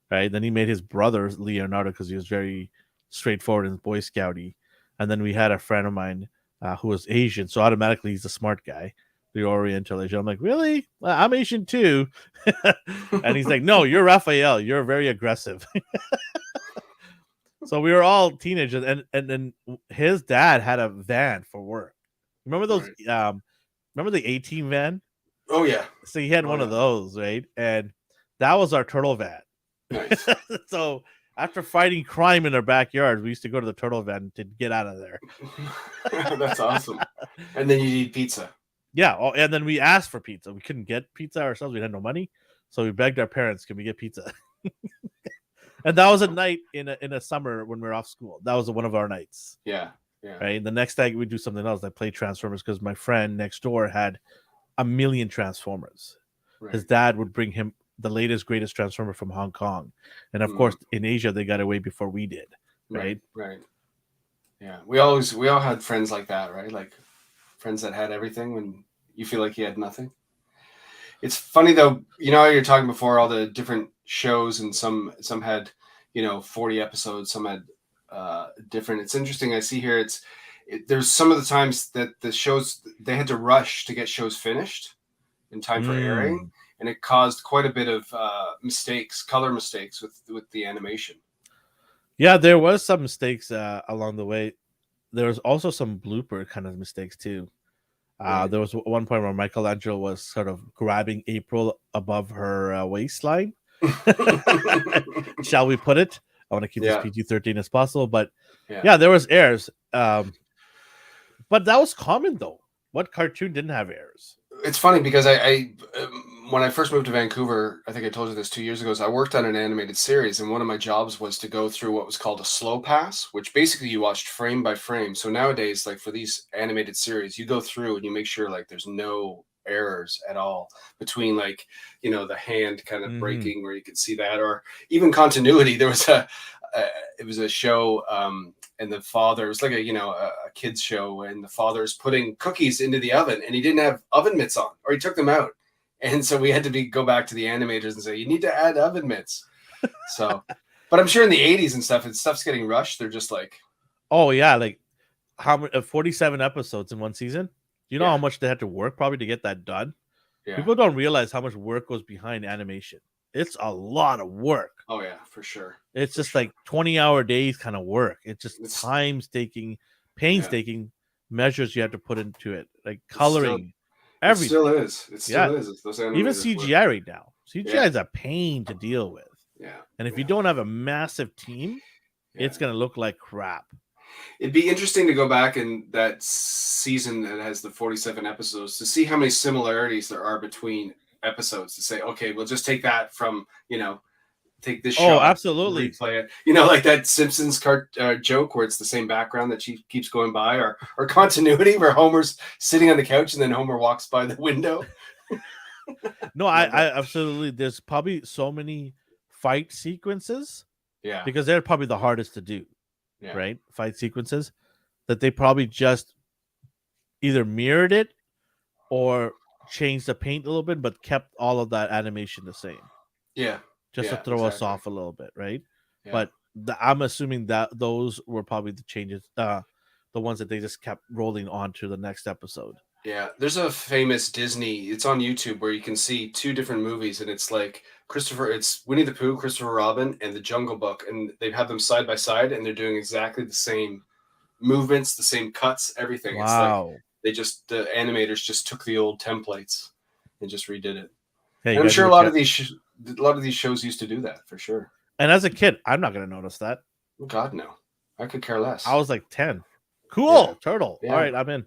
Right. Then he made his brother Leonardo because he was very straightforward and Boy Scouty. And then we had a friend of mine who was Asian. So automatically he's a smart guy, the Oriental Asian. I'm like, really? I'm Asian too. And he's like, no, you're Raphael. You're very aggressive. So we were all teenagers. And then his dad had a van for work. Remember those? Right. Remember the 18 van? Oh, yeah. So he had one of those, right? And that was our turtle van. Nice. So after fighting crime in our backyard, we used to go to the turtle van to get out of there. That's awesome. And then you eat pizza. Yeah. And then we asked for pizza. We couldn't get pizza ourselves. We had no money. So we begged our parents, can we get pizza? And that was a night in a summer when we were off school. That was one of our nights. Yeah. Yeah. Right. The next day we'd do something else. I played Transformers because my friend next door had 1 million Transformers. Right. His dad would bring him the latest, greatest Transformer from Hong Kong. And of course, in Asia, they got away before we did. Right. Right. Yeah. We all had friends like that, right? Like friends that had everything when you feel like you had nothing. It's funny though, you're talking before all the different shows, and some had, 40 episodes, some had different. It's interesting. I see here there's some of the times that the shows they had to rush to get shows finished in time for airing, and it caused quite a bit of color mistakes with the animation. Yeah, there was some mistakes along the way. There was also some blooper kind of mistakes too. Right. There was one point where Michelangelo was sort of grabbing April above her waistline. Shall we put it? I want to keep this PG-13 as possible, but yeah, there was errors. But that was common though. What cartoon didn't have errors? It's funny because I when I first moved to Vancouver, I think I told you this 2 years ago, I worked on an animated series, and one of my jobs was to go through what was called a slow pass, which basically you watched frame by frame. So nowadays, like for these animated series, you go through and you make sure like there's no errors at all between like, you know, the hand kind of breaking where you could see that, or even continuity. There was it was a show, and the father, it was like a kid's show, and the father's putting cookies into the oven, and he didn't have oven mitts on, or he took them out. And so we had to go back to the animators and say, you need to add oven mitts. So, but I'm sure in the 80s and stuff's getting rushed. They're just like, oh yeah, like how many 47 episodes in one season? Do you know how much they had to work probably to get that done? Yeah. People don't realize how much work goes behind animation. It's a lot of work. Oh yeah, for sure. It's just like 20-hour days kind of work. It's just painstaking measures you have to put into it, like coloring. Everything. It still is. It still is. It's those even CGI right now. CGI is a pain to deal with. Yeah. And if you don't have a massive team, it's going to look like crap. It'd be interesting to go back in that season that has the 47 episodes to see how many similarities there are between episodes, to say, okay, we'll just take that from, take this shot. Oh, absolutely. Replay it. Like that Simpsons joke where it's the same background that she keeps going by, or continuity where Homer's sitting on the couch and then Homer walks by the window. No, I absolutely. There's probably so many fight sequences. Yeah. Because they're probably the hardest to do. Yeah. Right? Fight sequences that they probably just either mirrored it or changed the paint a little bit, but kept all of that animation the same. Yeah. Just to throw us off a little bit, right? Yeah. But I'm assuming that those were probably the changes, the ones that they just kept rolling on to the next episode. Yeah, there's a famous Disney, it's on YouTube, where you can see two different movies, and it's like it's Winnie the Pooh, Christopher Robin, and The Jungle Book, and they have them side by side, and they're doing exactly the same movements, the same cuts, everything. Wow. It's like the animators just took the old templates and just redid it. Hey, and I'm sure a lot of these shows used to do that, for sure. And as a kid, I'm not going to notice that. God, no. I could care less. I was like 10. Cool. Yeah. Turtle. Yeah. All right, I'm in.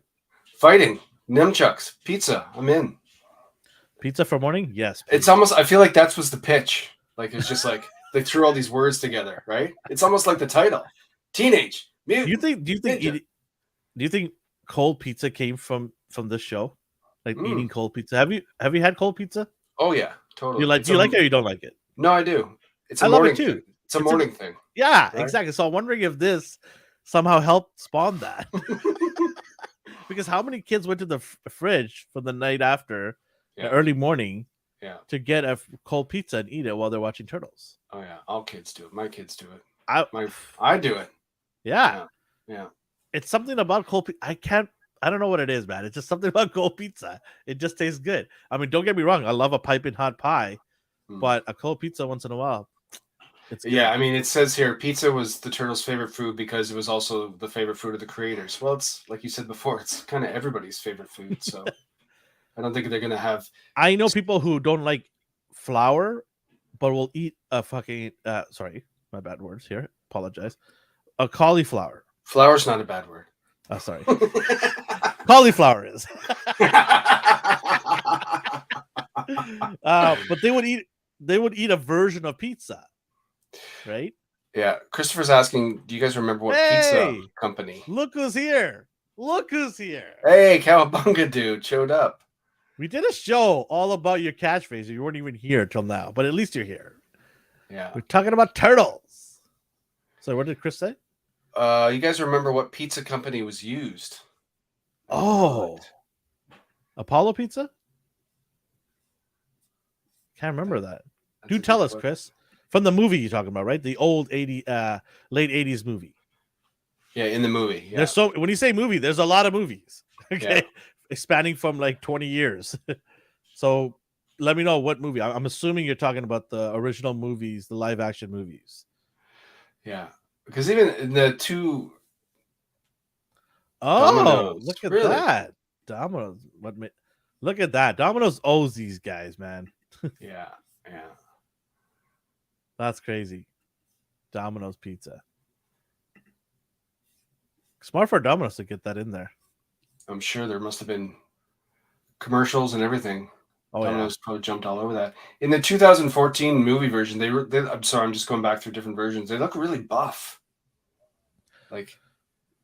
Fighting. Nunchucks, pizza. I'm in. Pizza for morning? Yes. Please. It's almost. I feel like that was the pitch. Like it's just like they threw all these words together, right? It's almost like the title. Teenage. Mutant, do you think cold pizza came from this show? Like eating cold pizza? Have you had cold pizza? Oh yeah, totally. Do you like it or you don't like it? No, I do. I love it too. It's a morning thing. Yeah, right? Exactly. So I'm wondering if this somehow helped spawn that. Because how many kids went to the fridge for the night after, the early morning, to get a cold pizza and eat it while they're watching Turtles? Oh yeah, all kids do it. My kids do it. I do it. Yeah. Yeah. It's something about cold pizza. I don't know what it is, man. It's just something about cold pizza. It just tastes good. I mean, don't get me wrong. I love a piping hot pie, but a cold pizza once in a while. Yeah, I mean, it says here pizza was the Turtles' favorite food because it was also the favorite food of the creators. Well, it's like you said before, it's kind of everybody's favorite food. So I don't think they're going to have. I know people who don't like flour, but will eat a fucking, sorry, my bad words here. Apologize. A cauliflower. Flour's not a bad word. Oh, sorry. Cauliflower is. But they would eat a version of pizza. Right? Yeah. Christopher's asking, do you guys remember what pizza company? Look who's here. Hey, Cowabunga dude showed up. We did a show all about your catchphrase. You weren't even here till now, but at least you're here. Yeah. We're talking about Turtles. So what did Chris say? You guys remember what pizza company was used? Oh. Apollo Pizza? Can't remember that. Do tell us, Chris. From the movie you're talking about, right? The old late 80s movie. Yeah, in the movie. Yeah. There's so when you say movie, there's a lot of movies. Okay, Yeah. spanning from like 20 years. So let me know what movie. I'm assuming you're talking about the original movies, the live action movies. Yeah. Because even in the two Oh, Dominoes, look at really? that. Domino's. Look at that. Domino's owes these guys, man. Yeah. Yeah. That's crazy. Domino's pizza. Smart for Domino's to get that in there. I'm sure there must have been commercials and everything. Oh Domino's probably jumped all over that. In the 2014 movie version, I'm sorry, I'm just going back through different versions. They look really buff. Like yeah.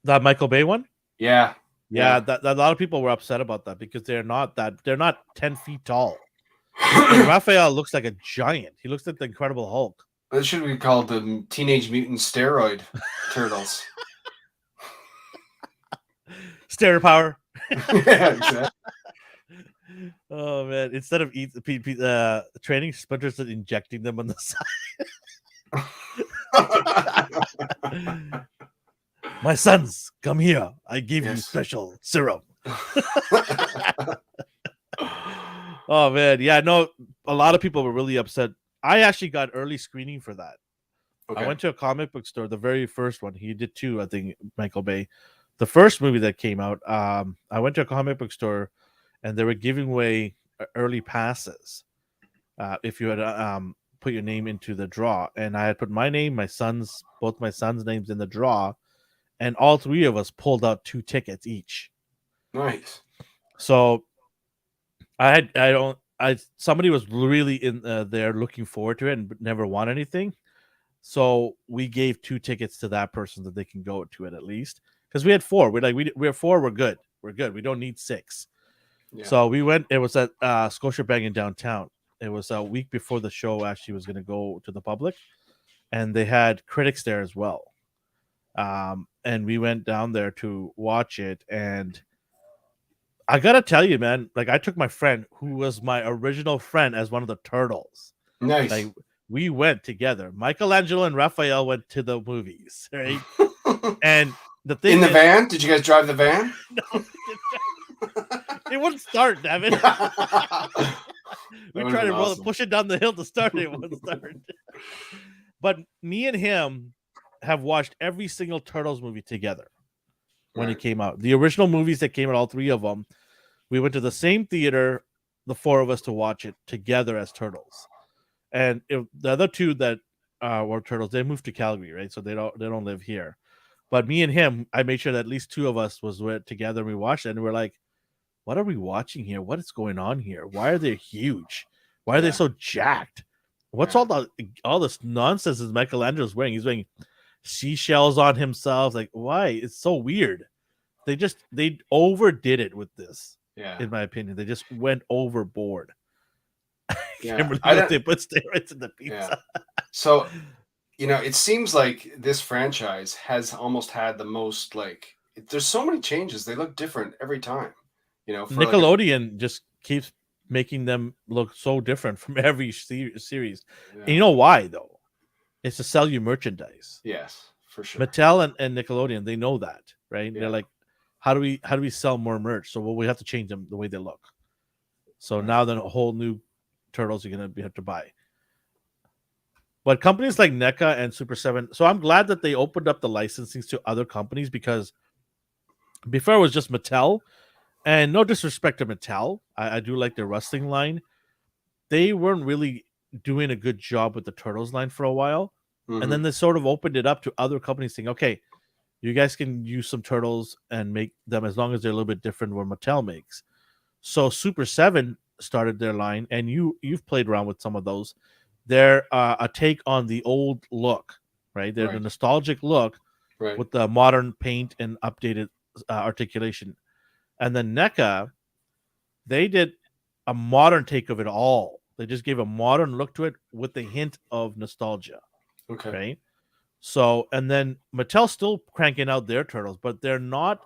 That Michael Bay one? Yeah. Yeah, that a lot of people were upset about that because they're not 10 feet tall. And Raphael looks like a giant. He looks like the Incredible Hulk. That should be called the Teenage Mutant Steroid Turtles. Stereo power. Yeah, exactly. Oh man! Instead of training Splinters and injecting them on the side. My sons, come here. I give you special serum. Oh man, yeah, no. A lot of people were really upset. I actually got early screening for that. Okay. I went to a comic book store, the very first one. He did two, I think, Michael Bay. The first movie that came out, I went to a comic book store, and they were giving away early passes if you had put your name into the draw. And I had put my name, both my sons' names in the draw, and all three of us pulled out 2 tickets each. Nice. So somebody was really in there looking forward to it and never won anything. So we gave 2 tickets to that person that they can go to it at least, because we had 4. We're 4. We're good. We're good. We don't need 6. Yeah. So we went. It was at Scotiabank in downtown. It was a week before the show actually was going to go to the public, and they had critics there as well. And we went down there to watch it, and I gotta tell you, man, like I took my friend who was my original friend as one of the turtles. Nice. Like we went together. Michelangelo and Raphael went to the movies, right? And the thing in the van? Did you guys drive the van? No, it wouldn't start, damn it. We tried to push it down the hill to start it. It wouldn't start. But me and him have watched every single Turtles movie together when it came out. The original movies that came out, all 3 of them, we went to the same theater, the 4 of us, to watch it together as Turtles. And the other 2 that were Turtles, they moved to Calgary, right? So they don't live here. But me and him, I made sure that at least 2 of us was together, and we watched it, and we're like, what are we watching here? What is going on here? Why are they huge? Why are they so jacked? What's all this nonsense is Michelangelo's wearing? He's wearing seashells on himself. Like, why? It's so weird. They overdid it with this. Yeah, in my opinion, they just went overboard. Yeah, they put steroids in the pizza. Yeah. So, it seems like this franchise has almost had the most, like, there's so many changes. They look different every time. Nickelodeon just keeps making them look so different from every series. Yeah. And you know why, though? It's to sell you merchandise. Yes, for sure. Mattel and Nickelodeon, they know that, right? Yeah. They're like, how do we sell more merch? So we have to change them the way they look. So now then a whole new Turtles you're gonna have to buy. But companies like NECA and Super 7, so I'm glad that they opened up the licensing to other companies, because before it was just Mattel. And no disrespect to Mattel, I do like their wrestling line. They weren't really doing a good job with the Turtles line for a while. Mm-hmm. And then they sort of opened it up to other companies saying, okay, you guys can use some Turtles and make them as long as they're a little bit different than what Mattel makes. So Super 7 started their line, and you've played around with some of those. They're a take on the old look, right? They're the nostalgic look with the modern paint and updated articulation. And then NECA, they did a modern take of it all. They just gave a modern look to it with a hint of nostalgia. Okay. Right? So, and then Mattel's still cranking out their Turtles, but they're not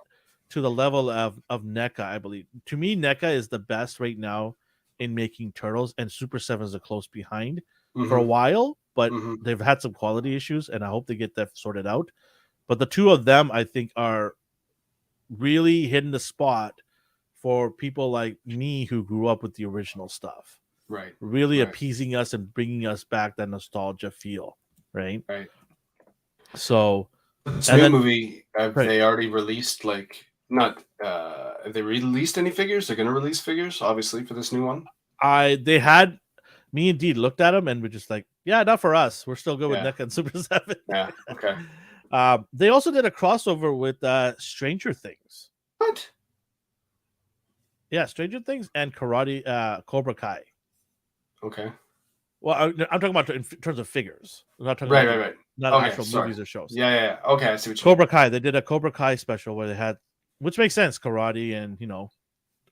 to the level of NECA, I believe. To me, NECA is the best right now in making Turtles, and Super 7 is a close behind for a while, but they've had some quality issues, and I hope they get that sorted out. But the two of them, I think, are really hitting the spot for people like me who grew up with the original stuff. Right. Really Right. appeasing us and bringing us back that nostalgia feel, right? Right. So This and new then movie, have right. they already released like not have they released any figures? They're gonna release figures, obviously, for this new one. They had me and Dee looked at them and we're just like, yeah, not for us. We're still good with Yeah. NECA and Super 7. Yeah. Okay. They also did a crossover with Stranger Things. What? Yeah, Stranger Things and Cobra Kai. Okay. Well, I'm talking about in terms of figures. I'm not talking Right, about right, right. not Okay, actual sorry. movies or shows. Yeah, yeah, yeah. Okay, I see what you Cobra Kai. They did a Cobra Kai special where they had, which makes sense, karate and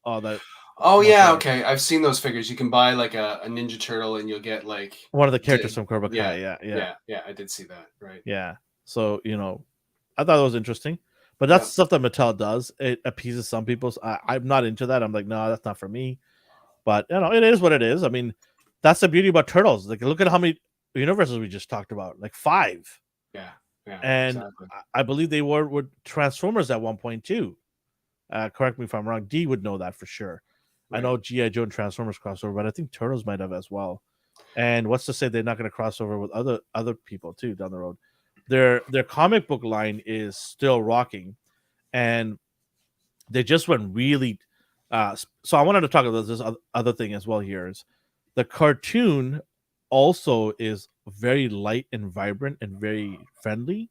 all that. Oh yeah, martial okay. I've seen those figures. You can buy like a Ninja Turtle and you'll get like one of the characters from Cobra yeah, Kai. Yeah. I did see that. Right. Yeah. So I thought it was interesting, but that's stuff that Mattel does. It appeases some people. So I'm not into that. I'm like, no, that's not for me. But it is what it is. I mean, that's the beauty about Turtles. Like, look at how many universes we just talked about. Like 5. Yeah. Yeah. And Exactly. I believe they were with Transformers at one point too. Correct me if I'm wrong. D would know that for sure. Right. I know G.I. Joe and Transformers crossover, but I think Turtles might have as well. And what's to say they're not going to cross over with other people too down the road? Their comic book line is still rocking, and they just went really. So I wanted to talk about this other thing as well. Here is the cartoon also is very light and vibrant and very friendly,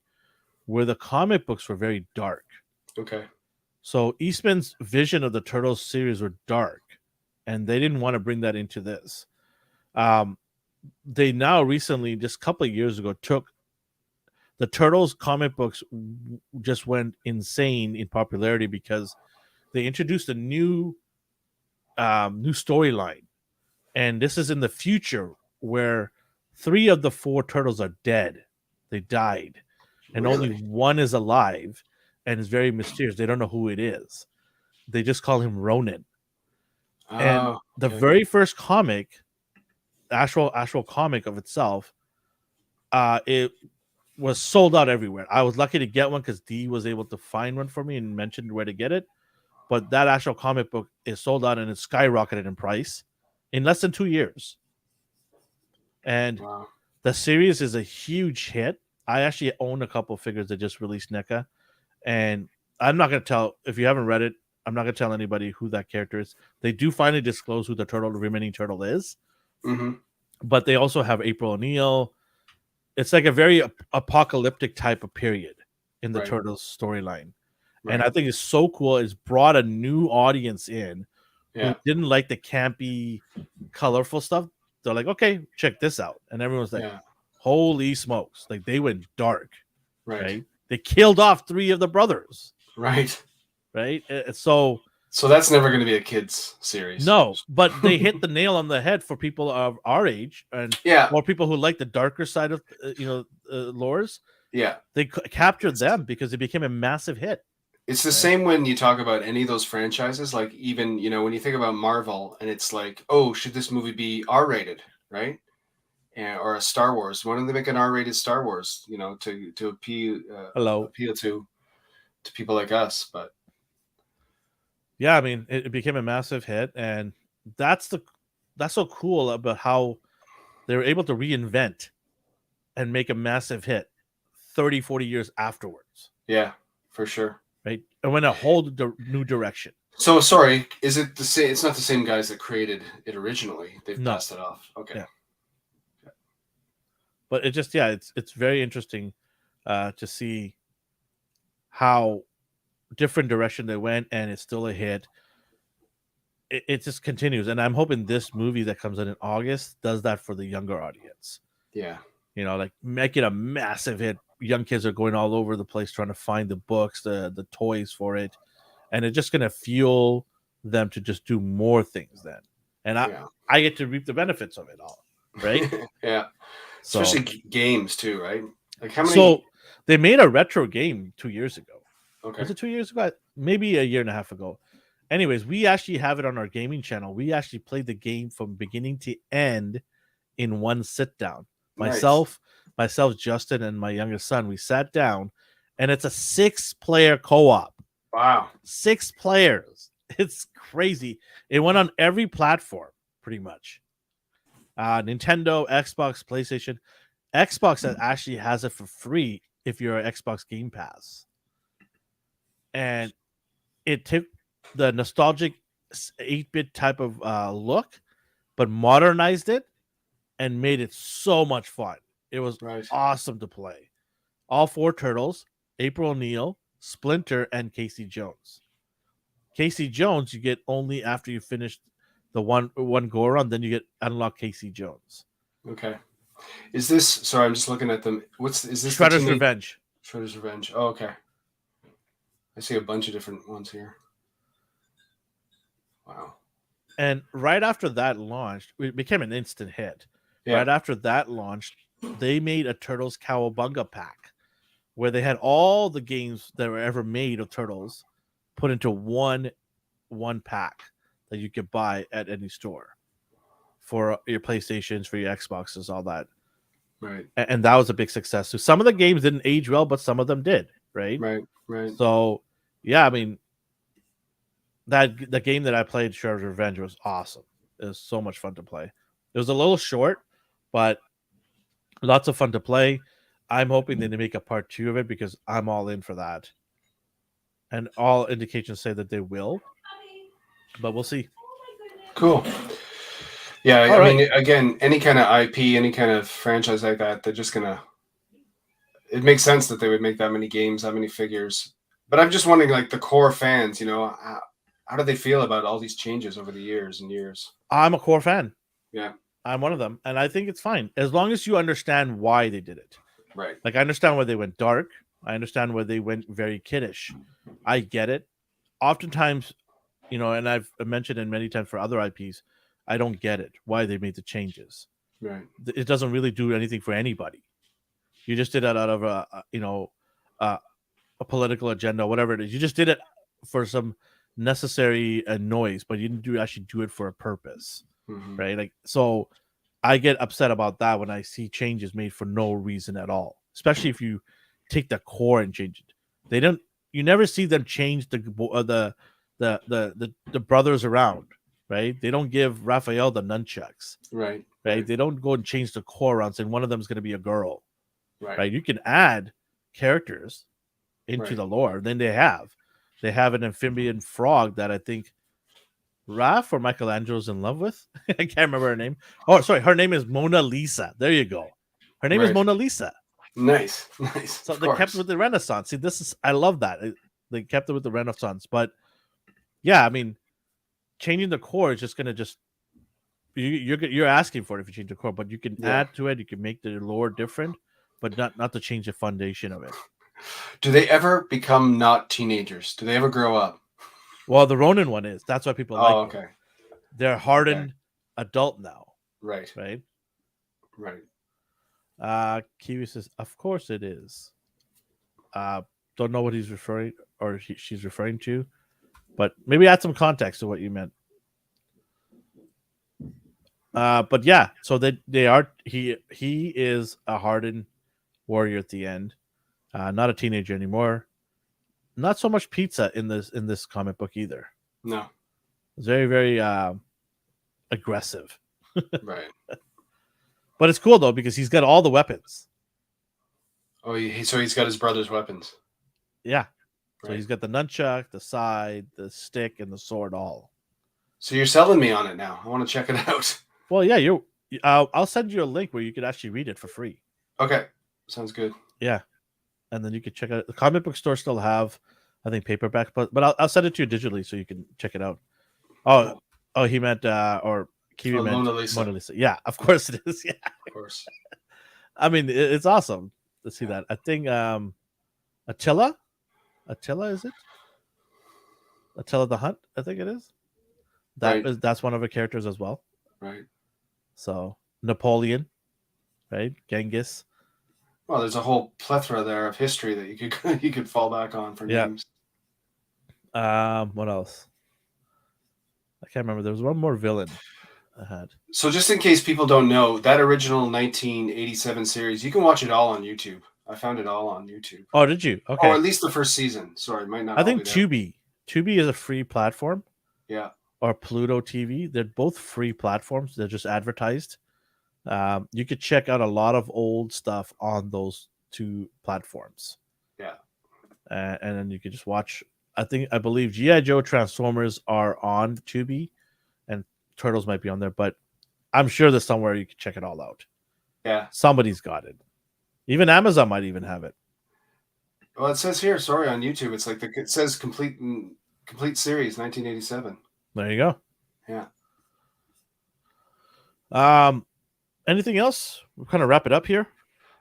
where the comic books were very dark. Okay. So Eastman's vision of the Turtles series were dark, and they didn't want to bring that into this. They now recently, just a couple of years ago, took the Turtles comic books just went insane in popularity because they introduced a new storyline, and this is in the future where 3 of the 4 turtles are dead. They died, and only Really? one is alive, and is very mysterious. They don't know who it is. They just call him Ronin. And Oh, the okay. very first comic, actual comic of itself, it was sold out everywhere. I was lucky to get one because Dee was able to find one for me and mentioned where to get it. But that actual comic book is sold out and it skyrocketed in price in less than 2 years. And Wow. the series is a huge hit. I actually own a couple of figures that just released NECA, and I'm not going to tell, if you haven't read it, I'm not going to tell anybody who that character is. They do finally disclose who the remaining turtle is, Mm-hmm. but they also have April O'Neil. It's like a very apocalyptic type of period in the Right. Turtles storyline. Right. And I think it's so cool. It's brought a new audience in Yeah. who didn't like the campy, colorful stuff. They're like, okay, check this out. And everyone's like, Yeah. holy smokes. Like, they went dark, Right. right? They killed off 3 of the brothers, Right. right? So that's never going to be a kids series. no, but they hit the nail on the head for people of our age and Yeah. more people who like the darker side of lores. Yeah. They captured them because it became a massive hit. It's the same when you talk about any of those franchises, like even, when you think about Marvel and it's like, oh, should this movie be R-rated, right? Or a Star Wars. Why don't they make an R-rated Star Wars, to appeal to people like us, but yeah, I mean, it became a massive hit, and that's so cool about how they were able to reinvent and make a massive hit 30, 40 years afterwards. Yeah, for sure. Right? And went a whole new direction. So, sorry, is it the same? It's not the same guys that created it originally. They've passed it off. Okay. Yeah. But it just, it's very interesting to see how different direction they went, and it's still a hit. It just continues, and I'm hoping this movie that comes out in August does that for the younger audience. Yeah. Like make it a massive hit. Young kids are going all over the place trying to find the books, the toys for it, and it's just going to fuel them to just do more things then. And I get to reap the benefits of it all, right? Yeah. So, especially games too, right? Like how many? So they made a retro game 2 years ago. Okay. Was it 2 years ago? Maybe a year and a half ago. Anyways, we actually have it on our gaming channel. We actually played the game from beginning to end in one sit down. Nice. Myself, Justin, and my youngest son, we sat down and it's a 6-player co-op. Wow. 6 players. It's crazy. It went on every platform, pretty much. Nintendo, Xbox, PlayStation. Xbox actually has it for free if you're an Xbox Game Pass. And it took the nostalgic 8-bit type of look, but modernized it and made it so much fun. It was awesome to play. All 4 turtles, April O'Neil, Splinter, and Casey Jones. Casey Jones you get only after you finish the one go run, then you get unlock Casey Jones. Okay. Is this? Sorry, I'm just looking at them. Is this? Shredder's Revenge. Shredder's Revenge. Oh, okay. I see a bunch of different ones here. Wow. And right after that launched, it became an instant hit. Yeah. Right after that launched, they made a Turtles Cowabunga pack where they had all the games that were ever made of Turtles put into one pack that you could buy at any store for your PlayStations, for your Xboxes, all that. Right. And that was a big success. So some of the games didn't age well, but some of them did, right? Right. So, yeah, I mean, the game that I played, Shredder's Revenge, was awesome. It was so much fun to play. It was a little short, but lots of fun to play. I'm hoping they make a part 2 of it because I'm all in for that. And all indications say that they will, but we'll see. Cool. Yeah, I mean, again, any kind of IP, any kind of franchise like that, they're just gonna. It makes sense that they would make that many games, that many figures. But I'm just wondering, like the core fans, how do they feel about all these changes over the years and years? I'm a core fan. Yeah, I'm one of them, and I think it's fine as long as you understand why they did it. Right. Like I understand why they went dark. I understand why they went very kiddish. I get it. Oftentimes, and I've mentioned it many times for other IPs, I don't get it why they made the changes. Right. It doesn't really do anything for anybody. You just did it out of a political agenda, whatever it is. You just did it for some necessary noise, but you didn't actually do it for a purpose, right? Like, so I get upset about that when I see changes made for no reason at all, especially if you take the core and change it. You never see them change the brothers around, right? They don't give Raphael the nunchucks, right? They don't go and change the core around saying one of them is going to be a girl, right? You can add characters into the lore. Then they have an amphibian frog that I think Raph or Michelangelo's in love with. I can't remember her name. Oh, sorry, her name is Mona Lisa. There you go. Her name is Mona Lisa. Nice. So they kept with the Renaissance. See, I love that. They kept it with the Renaissance. But yeah, I mean, changing the core is just gonna you're asking for it if you change the core, but you can add to it. You can make the lore different, but not to change the foundation of it. Do they ever become not teenagers? Do they ever grow up? Well, the Ronin one is. That's why people like. Okay. It. They're hardened adult now. Right. Kiwi says, "Of course it is." Don't know what he's referring or she's referring to, but maybe add some context to what you meant. But yeah, so they are. He is a hardened warrior at the end, not a teenager anymore. Not so much pizza in this comic book either. No, it's very, very aggressive. Right. But it's cool though because he's got all the weapons. Oh, so he's got his brother's weapons. Yeah. So he's got the nunchuck, the side, the stick, and the sword all. So you're selling me on it now. I want to check it out. Well, yeah, I'll send you a link where you could actually read it for free. Okay. Sounds good. Yeah. And then you can check out the comic book store still have, I think, paperback, but I'll send it to you digitally so you can check it out. Oh, he meant or Kiwi meant Mona Lisa. Yeah, of course it is. Yeah. Of course. I mean, it's awesome to see that. I think Attila, is it? Attila the Hunt, I think it is. That's one of the characters as well. Right. So Napoleon, right? Genghis. Well, there's a whole plethora there of history that you could fall back on for names. What else? I can't remember. There was one more villain I had. So just in case people don't know, that original 1987 series, you can watch it all on YouTube. I found it all on YouTube. Oh, did you? Okay. Or at least the first season. Sorry, it might not. I think all be there. Tubi is a free platform. Yeah. Or Pluto TV. They're both free platforms. They're just advertised. You could check out a lot of old stuff on those two platforms. Yeah. And then you could just watch. I believe G.I. Joe, Transformers are on Tubi, and Turtles might be on there, but I'm sure there's somewhere you can check it all out. Yeah. Somebody's got it. Even Amazon might even have it. Well, it says here, sorry, on YouTube, it's like it says complete series, 1987. There you go. Yeah. Anything else? We'll kind of wrap it up here.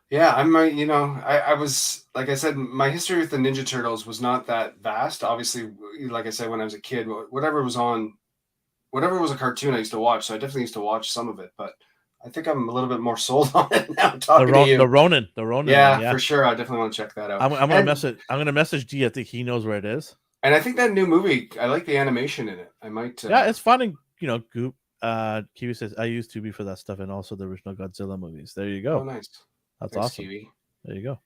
Yeah, I was, like I said, my history with the Ninja Turtles was not that vast. Obviously, like I said, when I was a kid, whatever was a cartoon I used to watch. So I definitely used to watch some of it, but I think I'm a little bit more sold on it now. Talking to you, the Ronin. Yeah, for sure. I definitely want to check that out. I'm gonna message D. I think he knows where it is. And I think that new movie, I like the animation in it. I might. Yeah, it's fun. And Goop. Kiwi says I used Tubi for that stuff, and also the original Godzilla movies. There you go. Oh, nice. That's Thanks, awesome. Kiwi. There you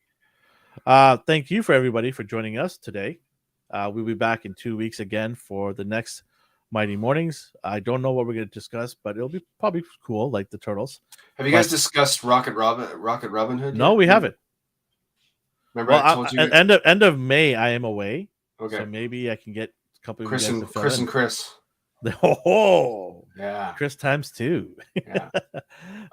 go. Thank you for everybody for joining us today. We'll be back in 2 weeks again for the next Mighty Mornings. I don't know what we're going to discuss, but it'll be probably cool, like the Turtles. Have you guys discussed Rocket Robin Hood? No, we haven't. Remember, I told you end of May I am away. Okay, so maybe I can get a couple of Chris you guys and Chris. Oh, yeah, Chris times 2. Yeah.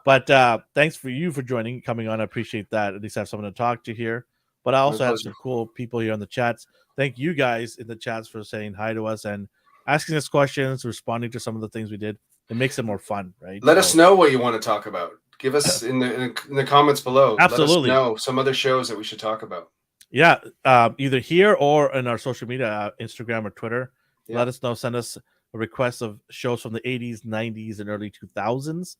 But thanks for joining, coming on. I appreciate that. At least I have someone to talk to here. But I also have some cool people here on the chats. Thank you guys in the chats for saying hi to us and asking us questions, responding to some of the things we did. It makes it more fun, right? Let us know what you want to talk about. Give us in the comments below. Absolutely. Let us know some other shows that we should talk about. Yeah, either here or in our social media, Instagram or Twitter. Yeah. Let us know. Send us a request of shows from the 80s, 90s, and early 2000s.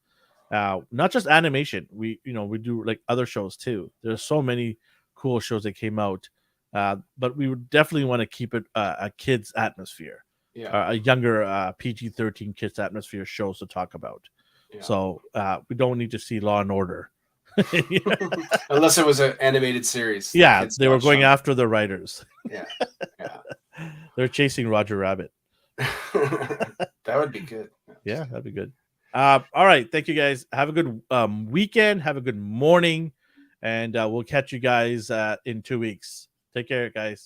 Not just animation. We do like other shows too. There's so many cool shows that came out, but we would definitely want to keep it a kids atmosphere. Yeah. A younger PG-13 kids atmosphere shows to talk about. Yeah. So we don't need to see Law and Order. Unless it was an animated series. Yeah, they were going after the writers. Yeah. They're chasing Roger Rabbit. That would be good. Yeah, that'd be good. All right. Thank you guys. Have a good weekend. Have a good morning. And we'll catch you guys in 2 weeks. Take care, guys.